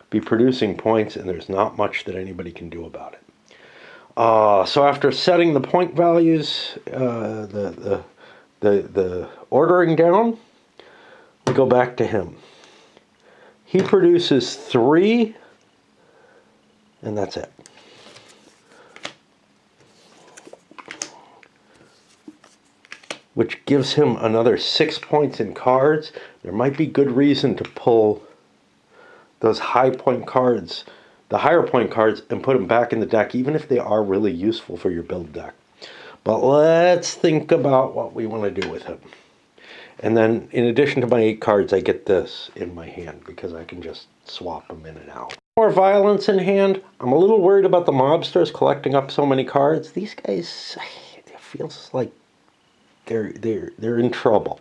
be producing points, and there's not much that anybody can do about it. So after setting the point values, the ordering down, we go back to him. He produces 3, and that's it. Which gives him another 6 points in cards. There might be good reason to pull those high point cards, the higher point cards, and put them back in the deck, even if they are really useful for your build deck. But let's think about what we want to do with him. And then, in addition to my 8 cards, I get this in my hand, because I can just swap them in and out. More violence in hand. I'm a little worried about the mobsters collecting up so many cards. These guys, it feels like they're in trouble.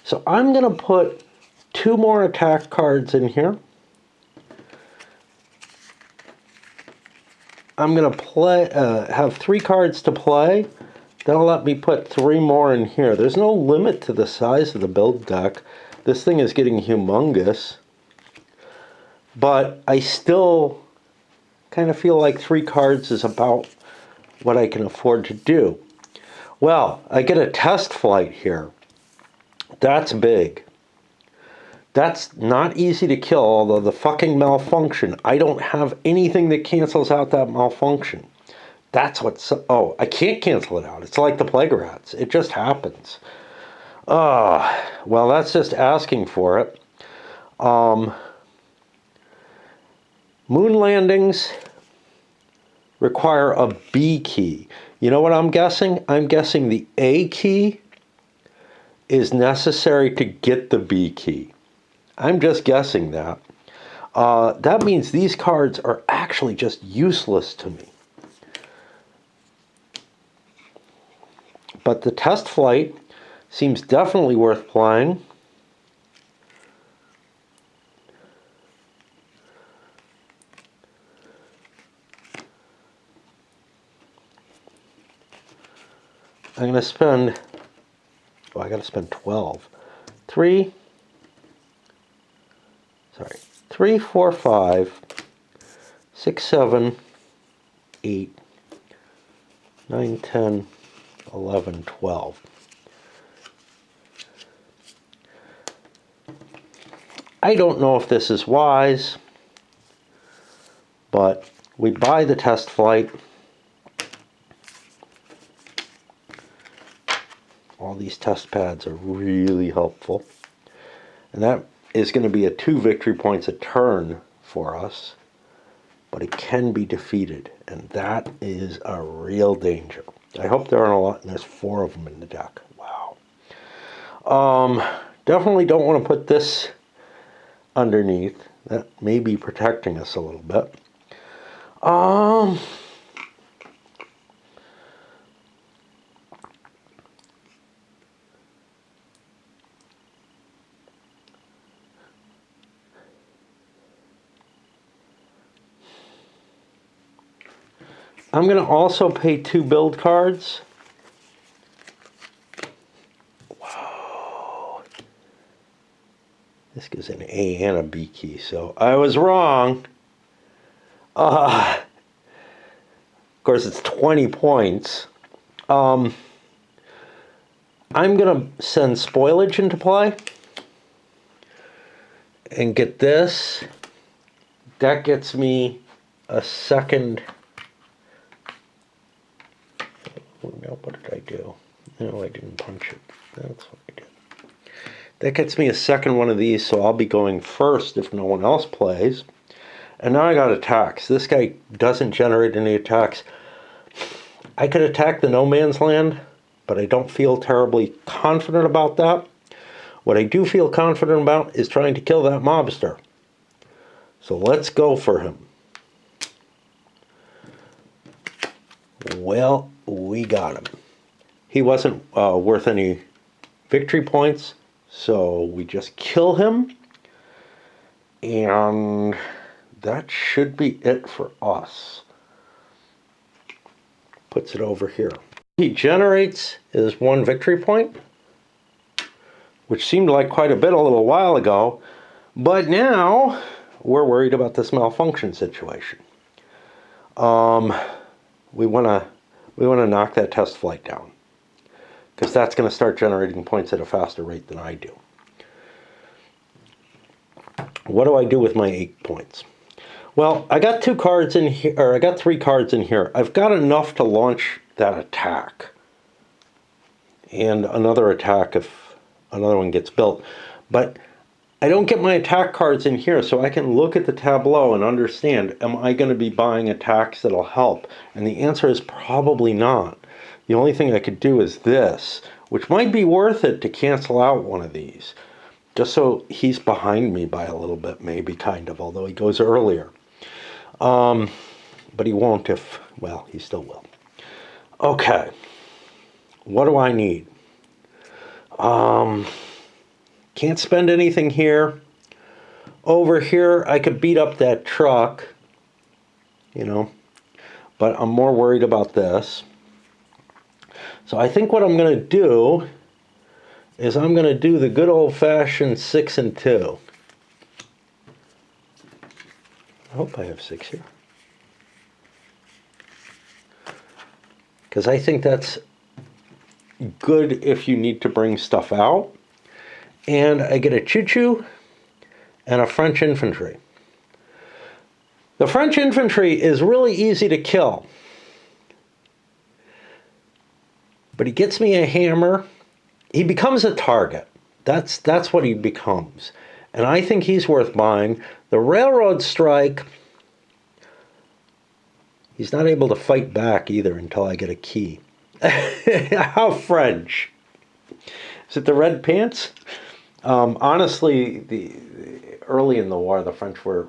So I'm going to put 2 more attack cards in here. I'm going to have 3 cards to play. That'll let me put 3 more in here. There's no limit to the size of the build deck. This thing is getting humongous. But I still kind of feel like 3 cards is about what I can afford to do. Well, I get a test flight here. That's big. That's not easy to kill, although the fucking malfunction, I don't have anything that cancels out that malfunction. That's what's... Oh, I can't cancel it out. It's like the plague rats. It just happens. Well, that's just asking for it. Moon landings require a B key. You know what I'm guessing? I'm guessing the A key is necessary to get the B key. I'm just guessing that. That means these cards are actually just useless to me. But the test flight seems definitely worth playing. I'm going to spend, oh, I got to spend 12. 3, 4, 5, 6, 7, 8, 9, 10, 11, 12. I don't know if this is wise, but we buy the test flight. All these test pads are really helpful. And that is going to be a 2 victory points a turn for us. But it can be defeated. And that is a real danger. I hope there aren't a lot. And there's 4 of them in the deck. Wow. Definitely don't want to put this underneath. That may be protecting us a little bit. I'm going to also pay 2 build cards. Whoa. This gives an A and a B key, so I was wrong. Of course, it's 20 points. I'm going to send spoilage into play and get this. That gets me a second. No, what did I do? No, I didn't punch it. That's what I did. That gets me a second one of these, so I'll be going first if no one else plays. And now I got attacks. This guy doesn't generate any attacks. I could attack the no man's land, but I don't feel terribly confident about that. What I do feel confident about is trying to kill that mobster. So let's go for him. Well, we got him. He wasn't worth any victory points, so we just kill him. And that should be it for us. Puts it over here. He generates is 1 victory point, which seemed like quite a bit a little while ago, but now we're worried about this malfunction situation. We want to knock that test flight down, because that's going to start generating points at a faster rate than I do. What do I do with my 8 points? Well, I got 2 cards in here, or I got 3 cards in here. I've got enough to launch that attack, and another attack if another one gets built. But I don't get my attack cards in here, so I can look at the tableau and understand, am I going to be buying attacks that'll help? And the answer is probably not. The only thing I could do is this, which might be worth it to cancel out one of these. Just so he's behind me by a little bit, maybe, kind of, although he goes earlier. But he won't if, well, he still will. Okay. What do I need? Can't spend anything here. Over here, I could beat up that truck, you know, but I'm more worried about this. So I think what I'm going to do is I'm going to do the good old-fashioned 6 and 2. I hope I have 6 here, because I think that's good if you need to bring stuff out. And I get a choo-choo and a French infantry. The French infantry is really easy to kill, but he gets me a hammer. He becomes a target. That's what he becomes. And I think he's worth buying. The railroad strike, he's not able to fight back either until I get a key. How French. Is it the red pants? Honestly, early in the war, the French were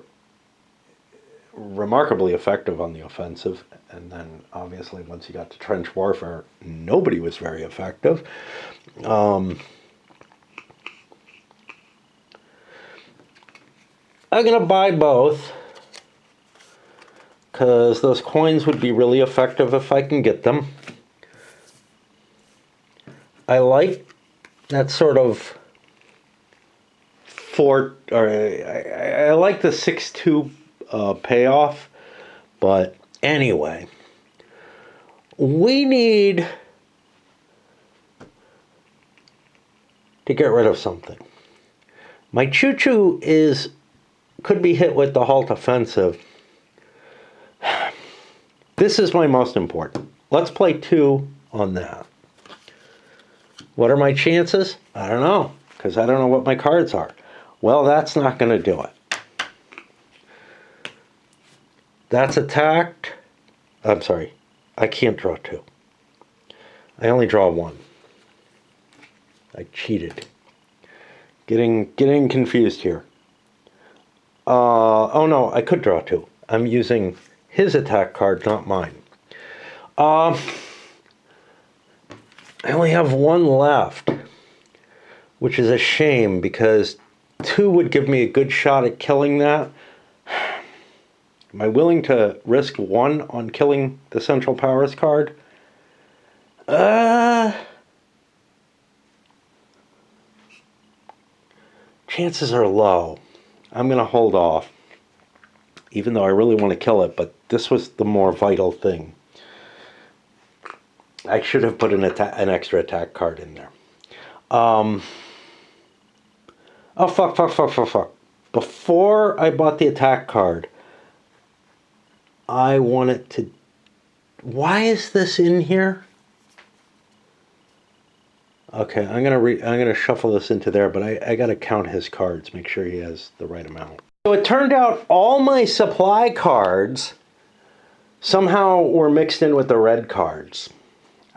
remarkably effective on the offensive. And then, obviously, once you got to trench warfare, nobody was very effective. I'm going to buy both, because those coins would be really effective if I can get them. I like that sort of fort, or I like the 6-2 payoff, but anyway, we need to get rid of something. My choo-choo could be hit with the halt offensive. This is my most important. Let's play 2 on that. What are my chances? I don't know, because I don't know what my cards are. Well, that's not going to do it. That's attacked. I'm sorry. I can't draw 2. I only draw 1. I cheated. Getting confused here. Oh no, I could draw 2. I'm using his attack card, not mine. I only have 1 left, which is a shame because 2 would give me a good shot at killing that. Am I willing to risk 1 on killing the Central Powers card? Chances are low. I'm going to hold off, even though I really want to kill it, but this was the more vital thing. I should have put an extra attack card in there. Oh, fuck. Before I bought the attack card, I wanted to... Why is this in here? Okay, I'm gonna shuffle this into there, but I gotta count his cards, make sure he has the right amount. So it turned out all my supply cards somehow were mixed in with the red cards.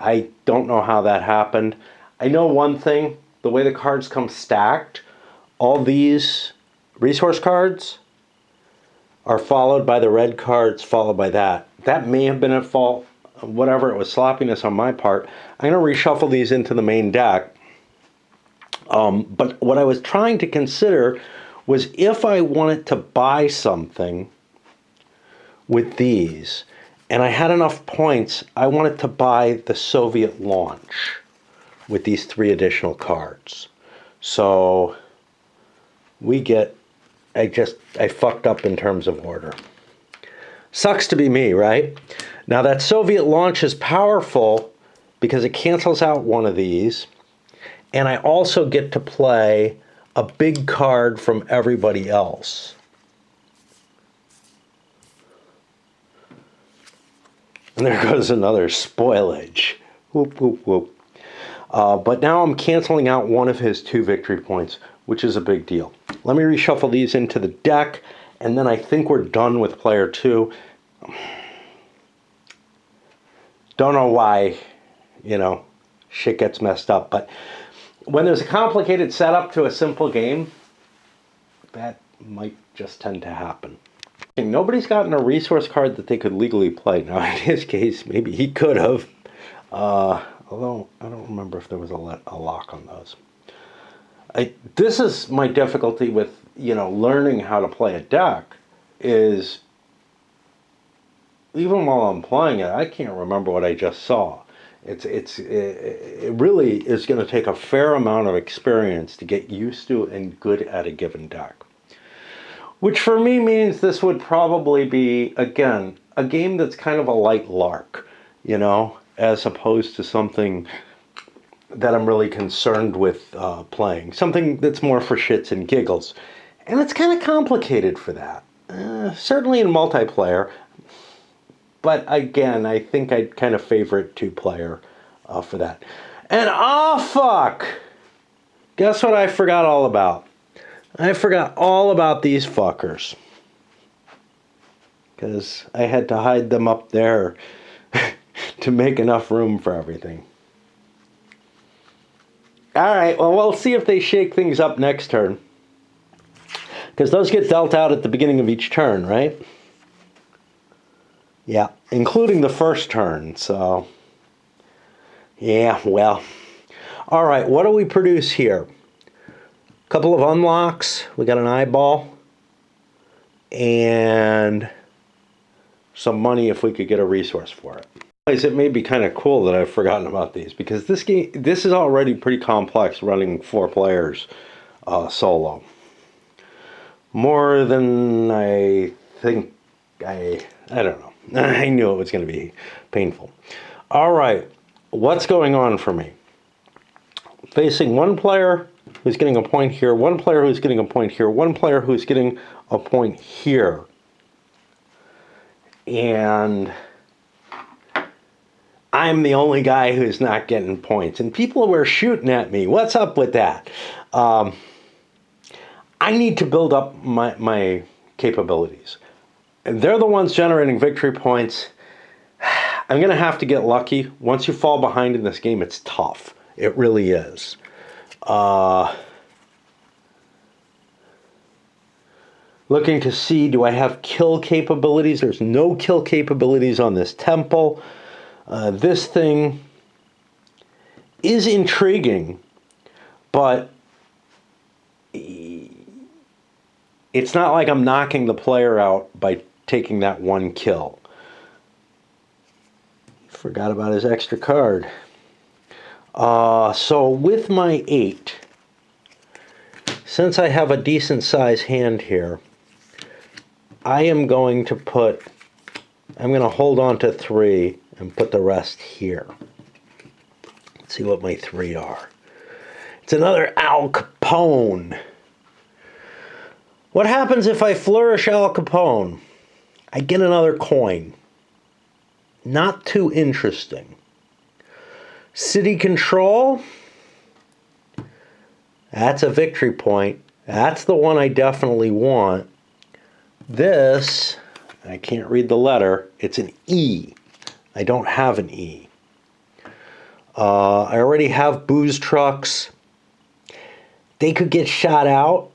I don't know how that happened. I know one thing, the way the cards come stacked, all these resource cards are followed by the red cards, followed by that. That may have been at fault. Whatever, it was sloppiness on my part. I'm going to reshuffle these into the main deck. But what I was trying to consider was if I wanted to buy something with these, and I had enough points, I wanted to buy the Soviet launch with these 3 additional cards. So we get, I fucked up in terms of order. Sucks to be me, right? Now that Soviet launch is powerful because it cancels out one of these, and I also get to play a big card from everybody else. And there goes another spoilage. Whoop, whoop, whoop. But now I'm canceling out one of his 2 victory points, which is a big deal. Let me reshuffle these into the deck, and then I think we're done with player 2. Don't know why, shit gets messed up. But when there's a complicated setup to a simple game, that might just tend to happen. And nobody's gotten a resource card that they could legally play. Now, in his case, maybe he could have. Although, I don't remember if there was a lock on those. This is my difficulty with, learning how to play a deck is... Even while I'm playing it, I can't remember what I just saw. It really is going to take a fair amount of experience to get used to and good at a given deck. Which for me means this would probably be, again, a game that's kind of a light lark, as opposed to something that I'm really concerned with playing. Something that's more for shits and giggles. And it's kind of complicated for that. Certainly in multiplayer. But again, I think I'd kind of favorite 2-player for that. And fuck! Guess what I forgot all about? I forgot all about these fuckers. Because I had to hide them up there to make enough room for everything. Alright, well, we'll see if they shake things up next turn. Because those get dealt out at the beginning of each turn, right? Yeah, including the first turn, so... Yeah, well... Alright, what do we produce here? A couple of unlocks. We got an eyeball. And... some money if we could get a resource for it. It may be kind of cool that I've forgotten about these, because this is already pretty complex running 4 players solo. More than I think I don't know. I knew it was going to be painful. All right, what's going on for me? Facing one player who's getting a point here, one player who's getting a point here, one player who's getting a point here. And I'm the only guy who's not getting points. And people were shooting at me. What's up with that? I need to build up my capabilities. And they're the ones generating victory points. I'm going to have to get lucky. Once you fall behind in this game, it's tough. It really is. Looking to see, do I have kill capabilities? There's no kill capabilities on this temple. This thing is intriguing, but it's not like I'm knocking the player out by taking that one kill. Forgot about his extra card. So with my 8, since I have a decent size hand here, I am going to hold on to 3 and put the rest here. Let's see what my 3 are. It's another Al Capone. What happens if I flourish Al Capone? I get another coin. Not too interesting. City control. That's a victory point. That's the one I definitely want. This, I can't read the letter, it's an E. I don't have an E. I already have booze trucks. They could get shot out.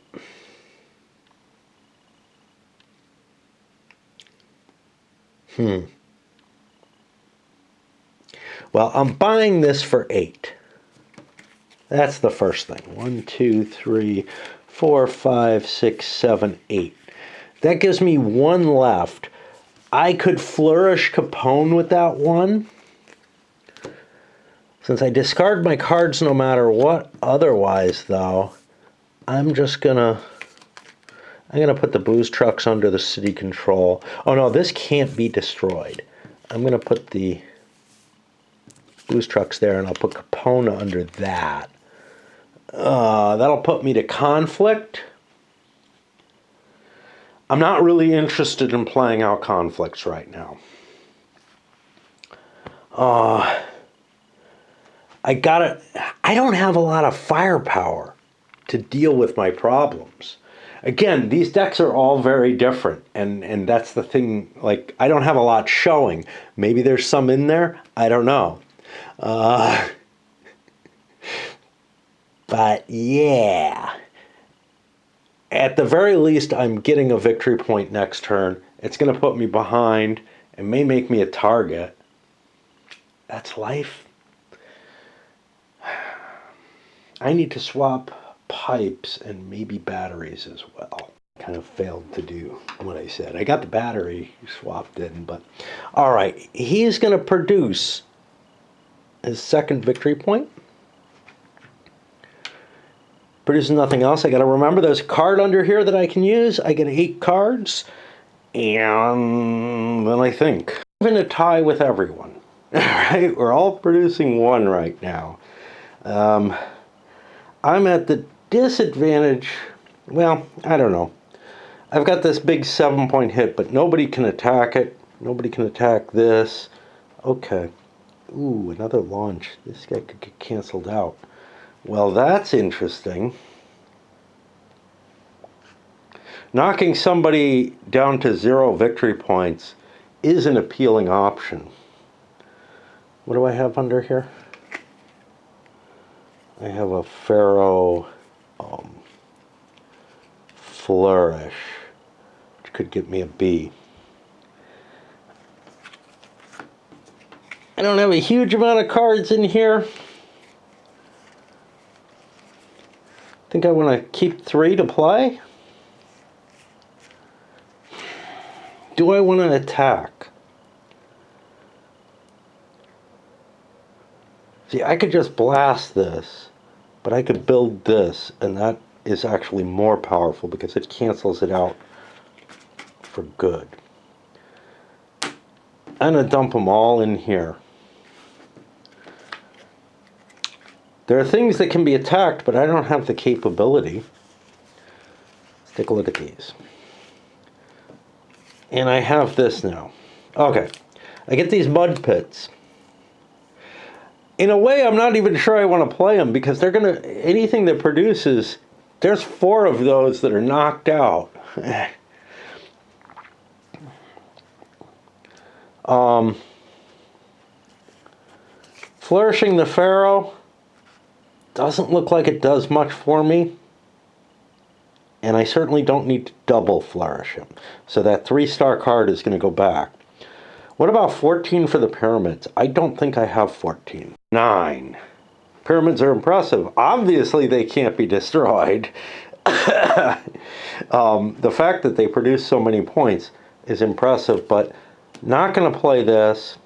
Well, I'm buying this for 8. That's the first thing. 1, 2, 3, 4, 5, 6, 7, 8. That gives me 1 left. I could flourish Capone with that 1. Since I discard my cards no matter what otherwise, though, I'm gonna put the booze trucks under the city control. Oh no, this can't be destroyed. I'm gonna put the booze trucks there, and I'll put Capone under that. That'll put me to conflict. I'm not really interested in playing out conflicts right now. I don't have a lot of firepower to deal with my problems. Again, these decks are all very different, and that's the thing. Like, I don't have a lot showing. Maybe there's some in there. I don't know. But yeah, at the very least, I'm getting a victory point next turn. It's going to put me behind and may make me a target. That's life. I need to swap pipes and maybe batteries as well. Kind of failed to do what I said. I got the battery swapped in, but all right. He's going to produce his second victory point. Produces nothing else. I got to remember there's a card under here that I can use. I get 8 cards. And then I think I'm going to tie with everyone. All right, we're all producing 1 right now. I'm at the disadvantage. Well, I don't know. I've got this big 7-point hit, but nobody can attack it. Nobody can attack this. Okay. Ooh, another launch. This guy could get canceled out. Well, that's interesting. Knocking somebody down to 0 victory points is an appealing option. What do I have under here? I have a Pharaoh Flourish, which could get me a B. I don't have a huge amount of cards in here. I think I want to keep 3 to play. Do I want to attack? See, I could just blast this, but I could build this, and that is actually more powerful because it cancels it out for good. I'm going to dump them all in here. There are things that can be attacked, but I don't have the capability. Let's take a look at these. And I have this now. Okay, I get these mud pits. In a way, I'm not even sure I want to play them because they're going to, anything that produces, there's 4 of those that are knocked out. Flourishing the Pharaoh doesn't look like it does much for me. And I certainly don't need to double flourish him. So that 3-star card is going to go back. What about 14 for the pyramids? I don't think I have 14. 9. Pyramids are impressive. Obviously, they can't be destroyed. The fact that they produce so many points is impressive, but not going to play this.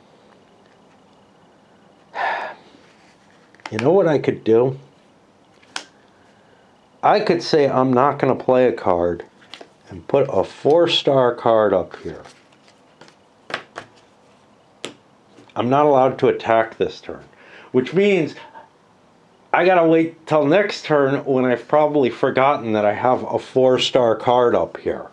You know what I could do? I could say I'm not going to play a card and put a 4-star card up here. I'm not allowed to attack this turn, which means I gotta wait till next turn when I've probably forgotten that I have a 4-star card up here.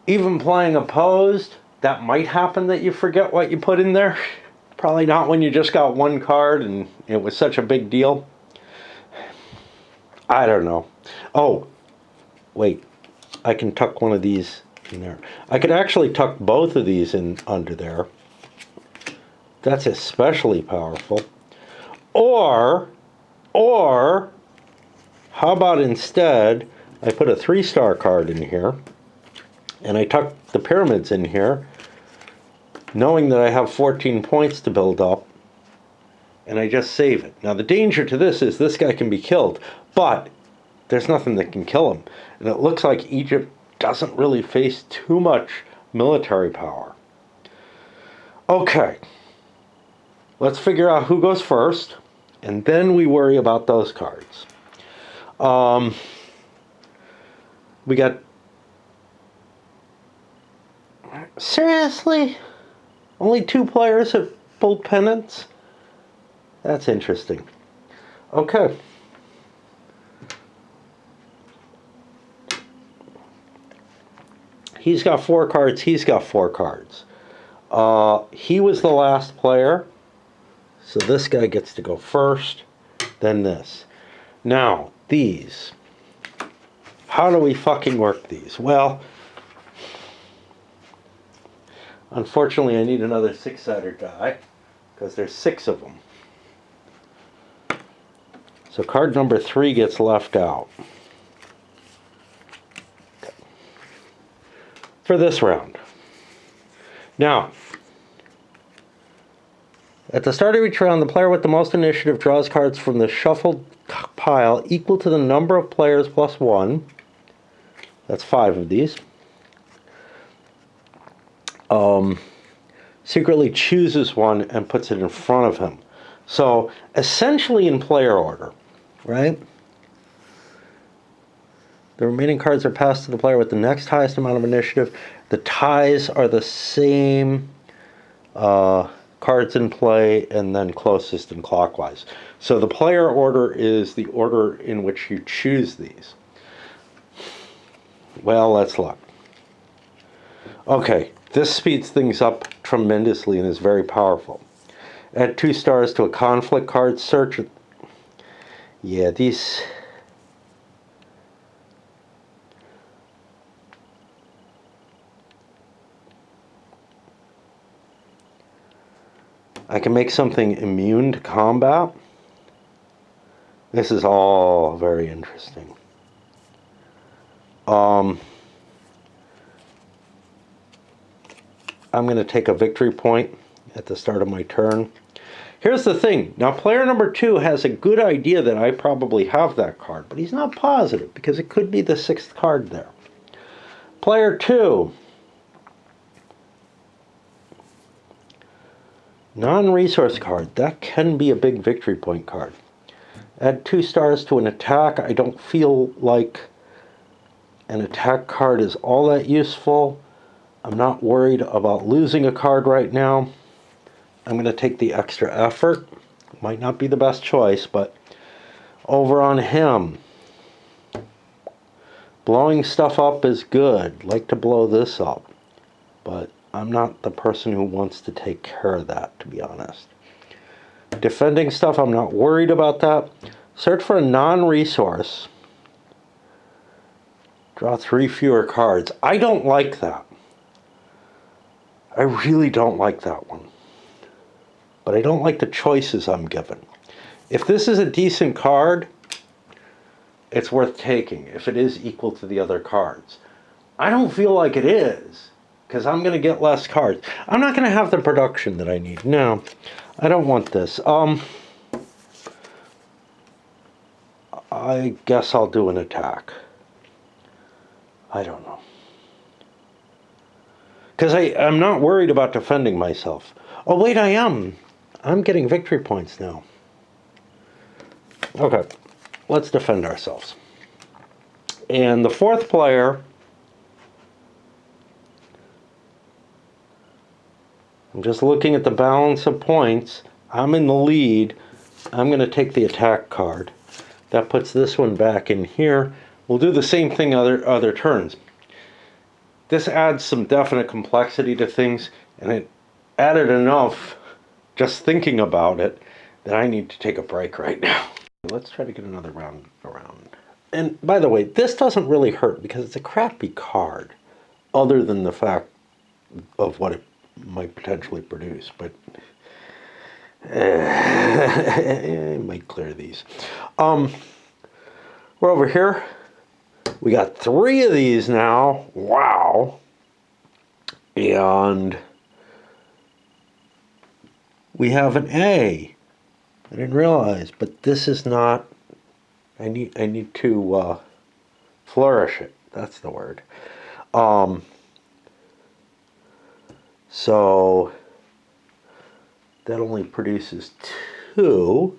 Even playing opposed, that might happen that you forget what you put in there. Probably not when you just got 1 card and it was such a big deal. I don't know. Oh, wait. I can tuck one of these in there. I could actually tuck both of these in under there. That's especially powerful. Or, how about instead, I put a 3-star card in here, and I tuck the pyramids in here, knowing that I have 14 points to build up, and I just save it. Now the danger to this is this guy can be killed, but there's nothing that can kill him. And it looks like Egypt doesn't really face too much military power. Okay, let's figure out who goes first, and then we worry about those cards. We got... Seriously? Only 2 players have pulled pennants? That's interesting. Okay. He's got 4 cards, he's got 4 cards. He was the last player, so this guy gets to go first, then this. Now, these. How do we fucking work these? Well, unfortunately I need another 6-sided die, because there's 6 of them. So card number 3 gets left out. Okay. For this round. Now, at the start of each round, the player with the most initiative draws cards from the shuffled pile equal to the number of players plus 1. That's 5 of these. Secretly chooses one and puts it in front of him. So, essentially in player order, right? The remaining cards are passed to the player with the next highest amount of initiative. The ties are the same cards in play, and then closest and clockwise. So the player order is the order in which you choose these. Well, let's look. Okay, this speeds things up tremendously and is very powerful. Add 2 stars to a conflict card. Search. Yeah, these... I can make something immune to combat. This is all very interesting. I'm going to take a victory point at the start of my turn. Here's the thing. Now, player number 2 has a good idea that I probably have that card, but he's not positive because it could be the 6th card there. Player 2. Non-resource card. That can be a big victory point card. Add 2 stars to an attack. I don't feel like an attack card is all that useful. I'm not worried about losing a card right now. I'm going to take the extra effort. Might not be the best choice, but over on him. Blowing stuff up is good. Like to blow this up. But I'm not the person who wants to take care of that, to be honest. Defending stuff, I'm not worried about that. Search for a non-resource. Draw 3 fewer cards. I don't like that. I really don't like that one. But I don't like the choices I'm given. If this is a decent card, it's worth taking if it is equal to the other cards. I don't feel like it is, because I'm going to get less cards. I'm not going to have the production that I need. No, I don't want this. I guess I'll do an attack. I don't know. Because I'm not worried about defending myself. Oh, wait, I am. I'm getting victory points now. Okay, let's defend ourselves. And the fourth player, I'm just looking at the balance of points. I'm in the lead. I'm going to take the attack card. That puts this one back in here. We'll do the same thing other turns. This adds some definite complexity to things, and it added enough just thinking about it that I need to take a break right now. Let's try to get another round around. And by the way, this doesn't really hurt because it's a crappy card, other than the fact of what it might potentially produce, but I might clear these. We're over here. We got 3 of these now. Wow. And we have an A. I didn't realize, but this is not. I need to flourish it. That's the word. So that only produces 2.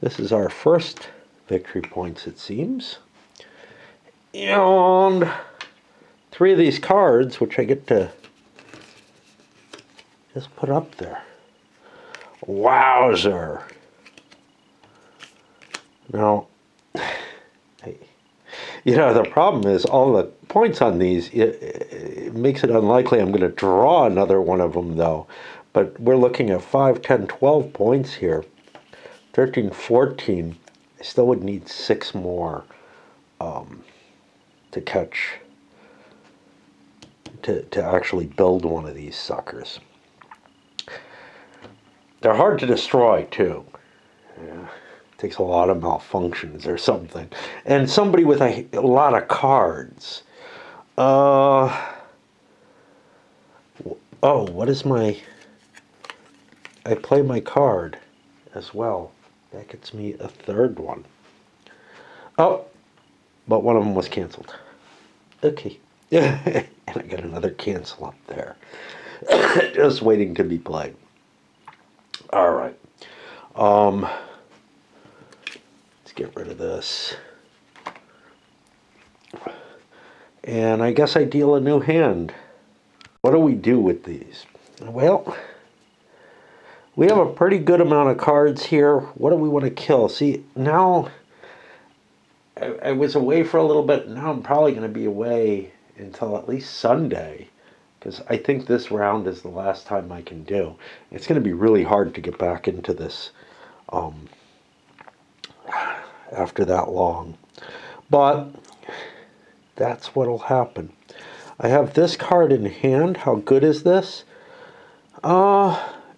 This is our first victory points, it seems. And 3 of these cards, which I get to just put up there. Wowzer. Now, the problem is all the points on these, it makes it unlikely I'm going to draw another one of them, though. But we're looking at 5, 10, 12 points here. 13, 14. I still would need 6 more to catch, to actually build one of these suckers. They're hard to destroy, too. Yeah. Takes a lot of malfunctions or something. And somebody with a lot of cards. Oh, what is my... I play my card as well. That gets me a 3rd one. Oh, but one of them was canceled. Okay. And I got another cancel up there. Just waiting to be played. All right. Let's get rid of this. And I guess I deal a new hand. What do we do with these? Well, we have a pretty good amount of cards here. What do we want to kill? See, now I was away for a little bit. Now I'm probably going to be away until at least Sunday, because I think this round is the last time I can do. It's going to be really hard to get back into this after that long. But that's what'll happen. I have this card in hand. How good is this?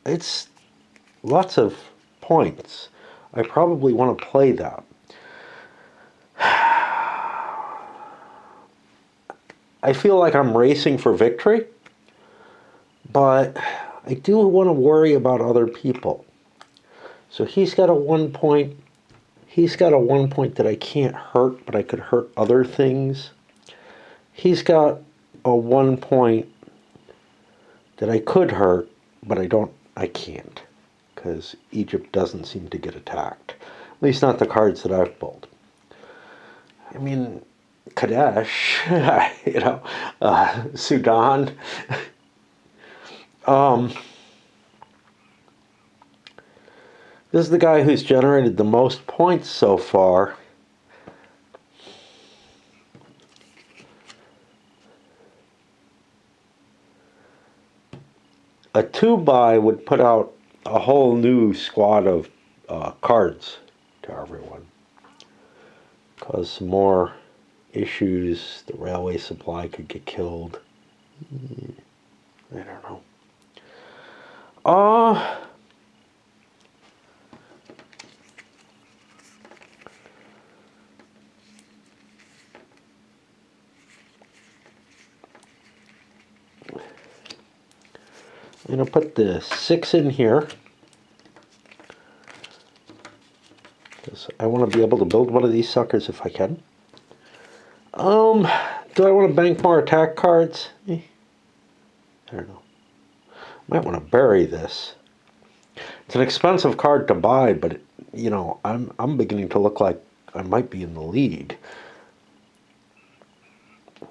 It's lots of points. I probably want to play that. I feel like I'm racing for victory, but I do want to worry about other people. So he's got a 1 point. He's got a 1 point that I can't hurt, but I could hurt other things. He's got a 1 point that I could hurt, but I can't, because Egypt doesn't seem to get attacked. At least not the cards that I've pulled. I mean, Kadesh, Sudan. This is the guy who's generated the most points so far. A 2-buy would put out a whole new squad of cards to everyone. Cause some more issues. The railway supply could get killed. I don't know. I'm going to put the 6 in here. Because I want to be able to build one of these suckers if I can. Do I want to bank more attack cards? I don't know. Might want to bury this. It's an expensive card to buy, but you know, I'm beginning to look like I might be in the lead.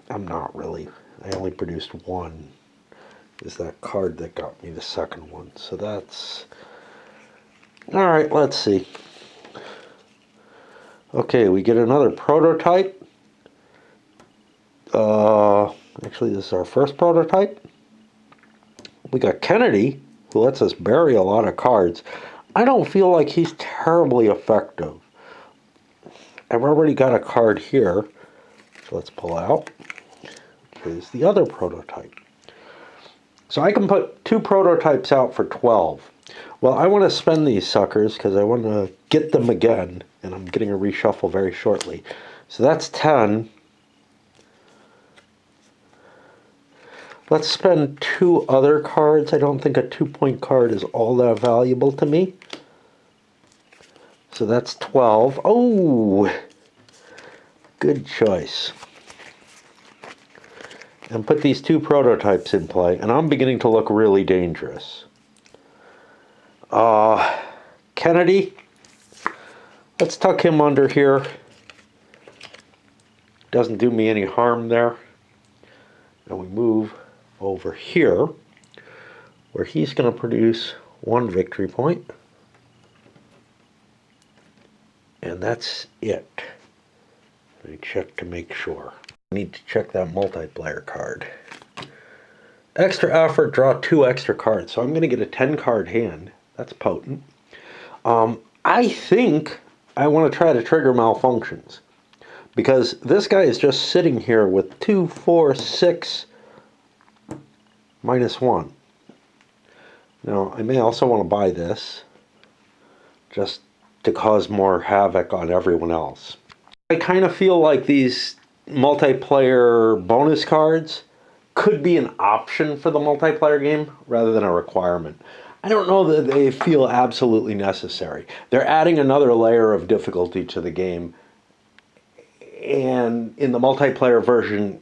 I'm not really. I only produced one. Is that card that got me the second one. So that's... Alright, let's see. Okay, we get another prototype. Actually, this is our first prototype. We got Kennedy, who lets us bury a lot of cards. I don't feel like he's terribly effective. I've already got a card here. So let's pull out. Here's the other prototype. So I can put 2 prototypes out for 12. Well, I want to spend these suckers because I want to get them again. And I'm getting a reshuffle very shortly. So that's 10. Let's spend 2 other cards. I don't think a 2-point card is all that valuable to me. So that's 12. Oh! Good choice. And put these 2 prototypes in play. And I'm beginning to look really dangerous. Kennedy. Let's tuck him under here. Doesn't do me any harm there. And we move over here, where he's going to produce 1 victory point. And that's it. Let me check to make sure. I need to check that multiplayer card. Extra effort, draw 2 extra cards. So I'm going to get a 10-card hand. That's potent. I think I want to try to trigger malfunctions. Because this guy is just sitting here with 2, 4, 6, -1. Now, I may also want to buy this. Just to cause more havoc on everyone else. I kind of feel like these multiplayer bonus cards could be an option for the multiplayer game rather than a requirement. I don't know that they feel absolutely necessary. They're adding another layer of difficulty to the game. And in the multiplayer version,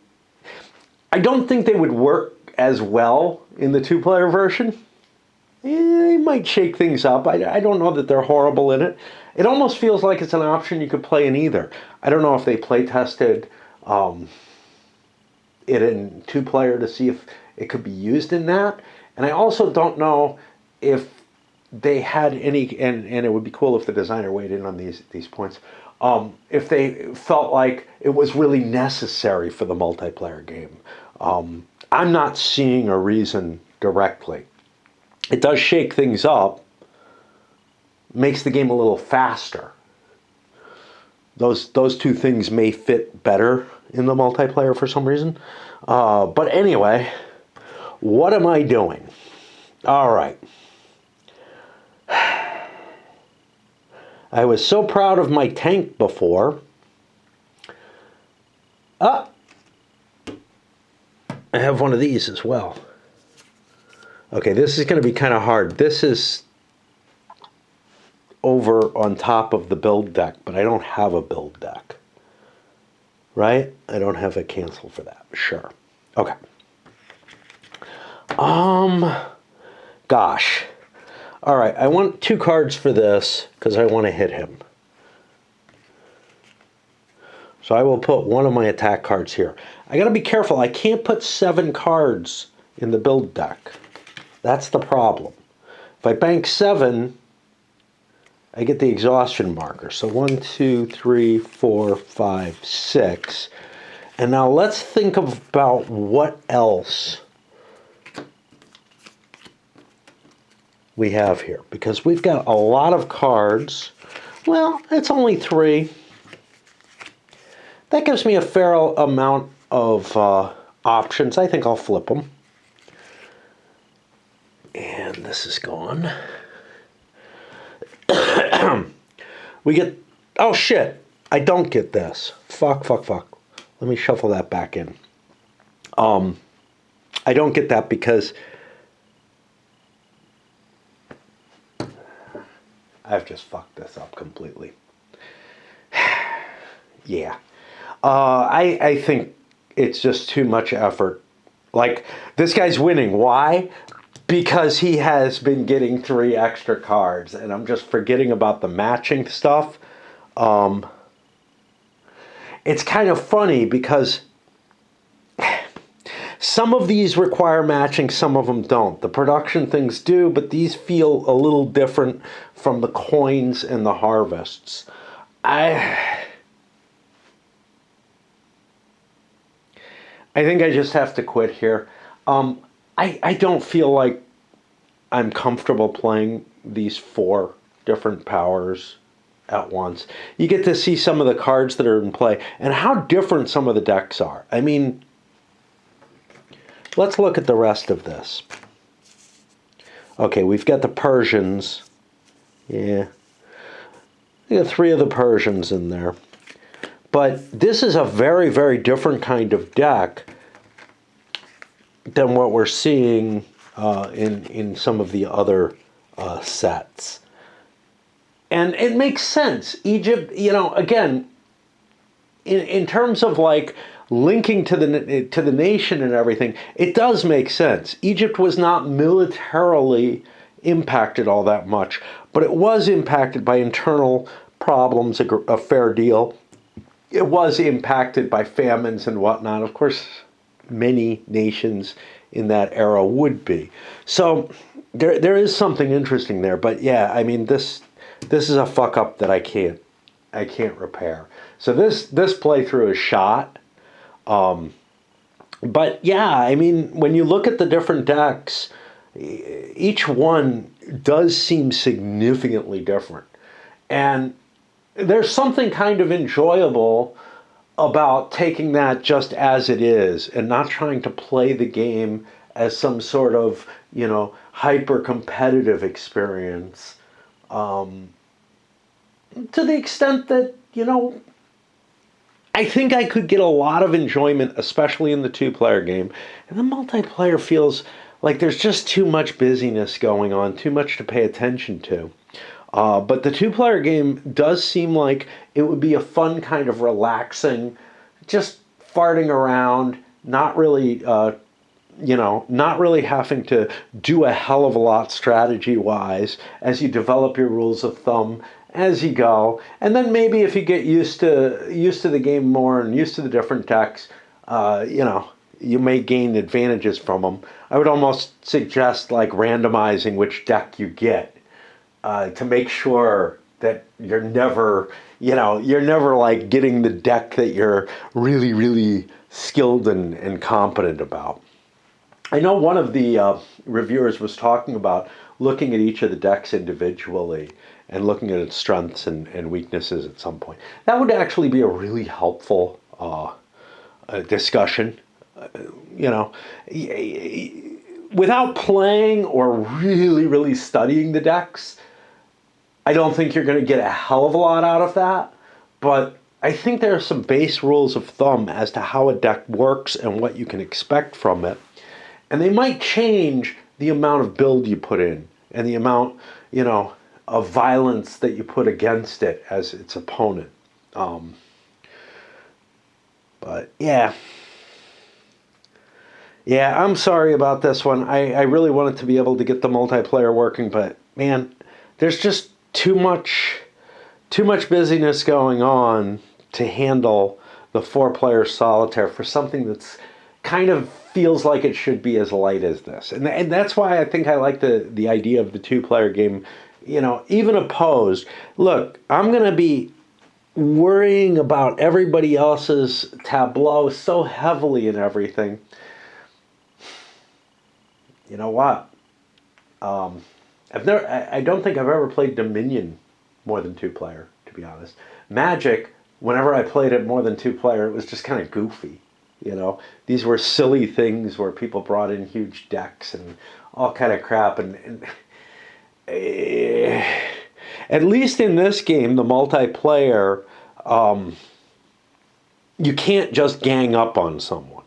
I don't think they would work as well in the 2-player version. They might shake things up. I don't know that they're horrible in it. It almost feels like it's an option you could play in either. I don't know if they play tested it in 2-player to see if it could be used in that. And I also don't know if they had any, and it would be cool if the designer weighed in on these points, if they felt like it was really necessary for the multiplayer game. I'm not seeing a reason directly. It does shake things up, makes the game a little faster. Those 2 things may fit better in the multiplayer for some reason. But anyway, what am I doing? All right. I was so proud of my tank before. I have one of these as well. Okay, this is going to be kind of hard. This is over on top of the build deck, but I don't have a build deck. Right? I don't have a cancel for that. Sure. Okay. Gosh. All right, I want 2 cards for this because I want to hit him. So I will put one of my attack cards here. I got to be careful. I can't put 7 cards in the build deck. That's the problem. If I bank 7, I get the exhaustion marker. So 1, 2, 3, 4, 5, 6. And now let's think about what else we have here. Because we've got a lot of cards. Well, it's only 3. That gives me a fair amount of options. I think I'll flip them. And this is gone. We get... Oh, shit. I don't get this. Fuck. Let me shuffle that back in. I don't get that because I've just fucked this up completely. Yeah. I think it's just too much effort. Like, this guy's winning. Why? Because he has been getting 3 extra cards, and I'm just forgetting about the matching stuff. It's kind of funny because some of these require matching, some of them don't. The production things do, but these feel a little different from the coins and the harvests. I think I just have to quit here. I don't feel like I'm comfortable playing these 4 different powers at once. You get to see some of the cards that are in play and how different some of the decks are. I mean, let's look at the rest of this. Okay, we've got the Persians. Yeah. We got 3 of the Persians in there. But this is a very, very different kind of deck than what we're seeing in some of the other sets. And it makes sense. Egypt, you know, again, in terms of like linking to the nation and everything, it does make sense. Egypt was not militarily impacted all that much, but it was impacted by internal problems, a fair deal. It was impacted by famines and whatnot. Of course, many nations in that era would be. So there is something interesting there. But yeah, I mean, this is a fuck up that I can't repair. So this playthrough is shot. But yeah, I mean, when you look at the different decks, each one does seem significantly different. And there's something kind of enjoyable about taking that just as it is and not trying to play the game as some sort of, you know, hyper-competitive experience. To the extent that, you know, I think I could get a lot of enjoyment, especially in the 2-player game. And the multiplayer feels like there's just too much busyness going on, too much to pay attention to. But the 2-player game does seem like it would be a fun kind of relaxing, just farting around, not really, not really having to do a hell of a lot strategy-wise as you develop your rules of thumb as you go. And then maybe if you get used to the game more and used to the different decks, you may gain advantages from them. I would almost suggest like randomizing which deck you get. To make sure that you're never like getting the deck that you're really, really skilled and competent about. I know one of the reviewers was talking about looking at each of the decks individually and looking at its strengths and weaknesses at some point. That would actually be a really helpful discussion. Without playing or really, really studying the decks, I don't think you're going to get a hell of a lot out of that, but I think there are some base rules of thumb as to how a deck works and what you can expect from it. And they might change the amount of build you put in and the amount, of violence that you put against it as its opponent. But yeah. Yeah, I'm sorry about this one. I really wanted to be able to get the multiplayer working, but man, there's just too much busyness going on to handle the 4-player solitaire for something that's kind of feels like it should be as light as this. And that's why I think I like the idea of the 2-player game even opposed. Look, I'm going to be worrying about everybody else's tableau so heavily and everything. You know what? I don't think I've ever played Dominion more than 2-player, to be honest. Magic, whenever I played it more than 2-player, it was just kind of goofy. These were silly things where people brought in huge decks and all kind of crap. And at least in this game, the multiplayer, you can't just gang up on someone.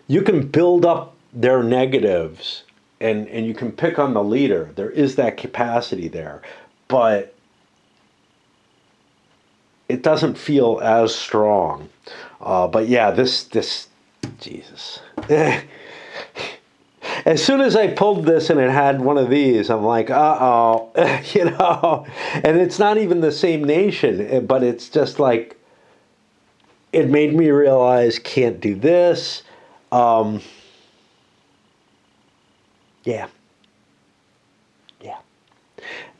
You can build up their negatives and you can pick on the leader. There is that capacity there. But it doesn't feel as strong. But yeah, this Jesus. As soon as I pulled this and it had one of these, I'm like, uh-oh, And it's not even the same nation, but it's just like, it made me realize, can't do this. Yeah.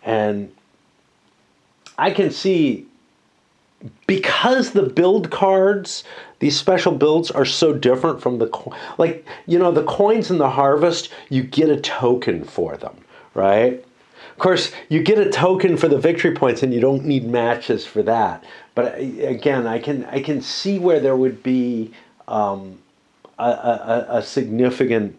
And I can see, because the build cards, these special builds are so different from the coins in the harvest, you get a token for them, right? Of course, you get a token for the victory points and you don't need matches for that. But again, I can see where there would be a significant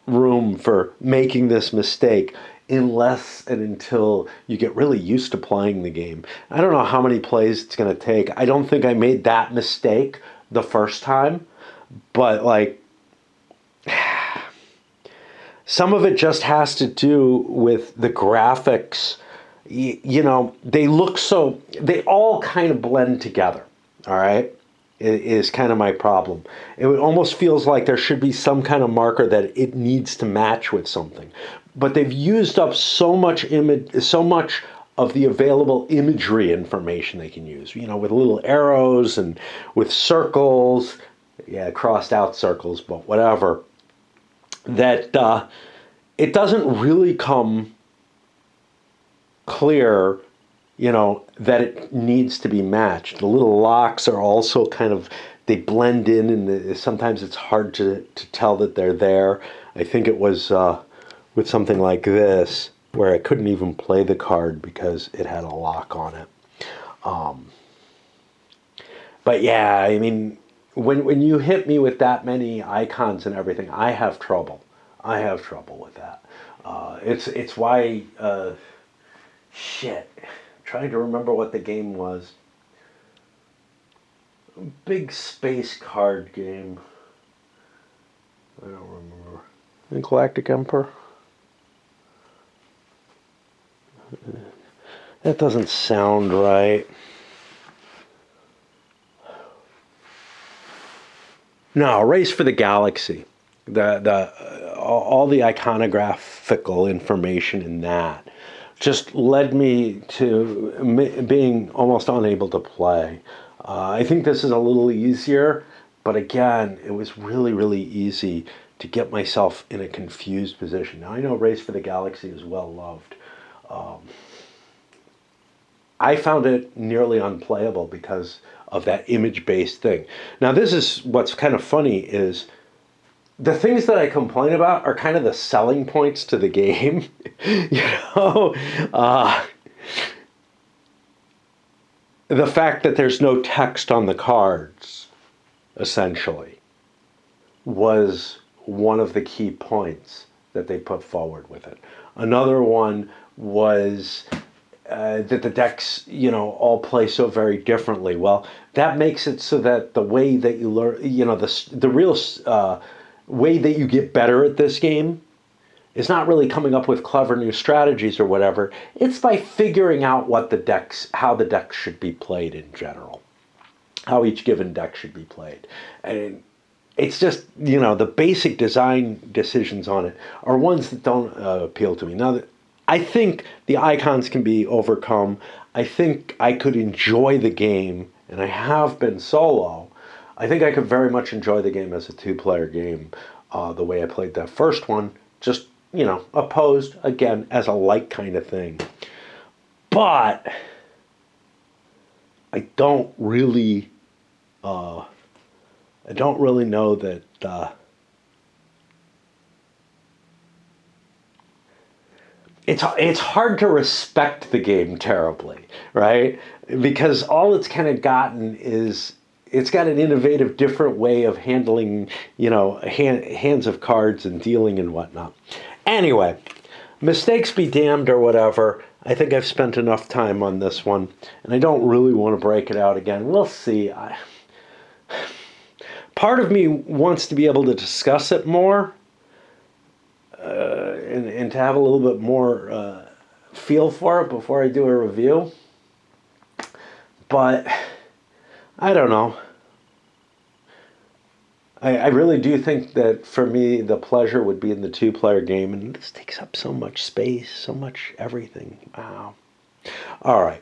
room for making this mistake unless and until you get really used to playing the game. I don't know how many plays it's going to take. I don't think I made that mistake the first time, but some of it just has to do with the graphics. They all kind of blend together, all right? Is kind of my problem. It almost feels like there should be some kind of marker that it needs to match with something. But they've used up so much of the available imagery information they can use, with little arrows and with circles, crossed out circles, but whatever, that it doesn't really come clear that it needs to be matched. The little locks are also they blend in, and sometimes it's hard to tell that they're there. I think it was with something like this, where I couldn't even play the card because it had a lock on it. But yeah, I mean, when you hit me with that many icons and everything, I have trouble. I have trouble with that. It's why... shit. Trying to remember what the game was. Big space card game. I don't remember. The Galactic Emperor? That doesn't sound right. No, Race for the Galaxy. All the iconographical information in that just led me to being almost unable to play. I think this is a little easier, but again, it was really, really easy to get myself in a confused position. Now, I know Race for the Galaxy is well loved. I found it nearly unplayable because of that image-based thing. Now, this is what's kind of funny is the things that I complain about are kind of the selling points to the game. The fact that there's no text on the cards, essentially, was one of the key points that they put forward with it. Another one was that the decks, all play so very differently. Well, that makes it so that the way that you learn, the real way that you get better at this game is not really coming up with clever new strategies or whatever. It's by figuring out how the decks should be played in general, how each given deck should be played. And it's just, the basic design decisions on it are ones that don't appeal to me. Now, I think the icons can be overcome. I think I could enjoy the game, and I have been solo. I think I could very much enjoy the game as a 2-player game, the way I played that first one, just opposed, again, as a like kind of thing. But I don't really know that it's hard to respect the game terribly, right? Because all it's kind of gotten is it's got an innovative, different way of handling, hands of cards and dealing and whatnot. Anyway, mistakes be damned or whatever. I think I've spent enough time on this one, and I don't really want to break it out again. We'll see. Part of me wants to be able to discuss it more, and to have a little bit more feel for it before I do a review. But I don't know. I really do think that for me, the pleasure would be in the two-player game, and this takes up so much space, so much everything. Wow. All right.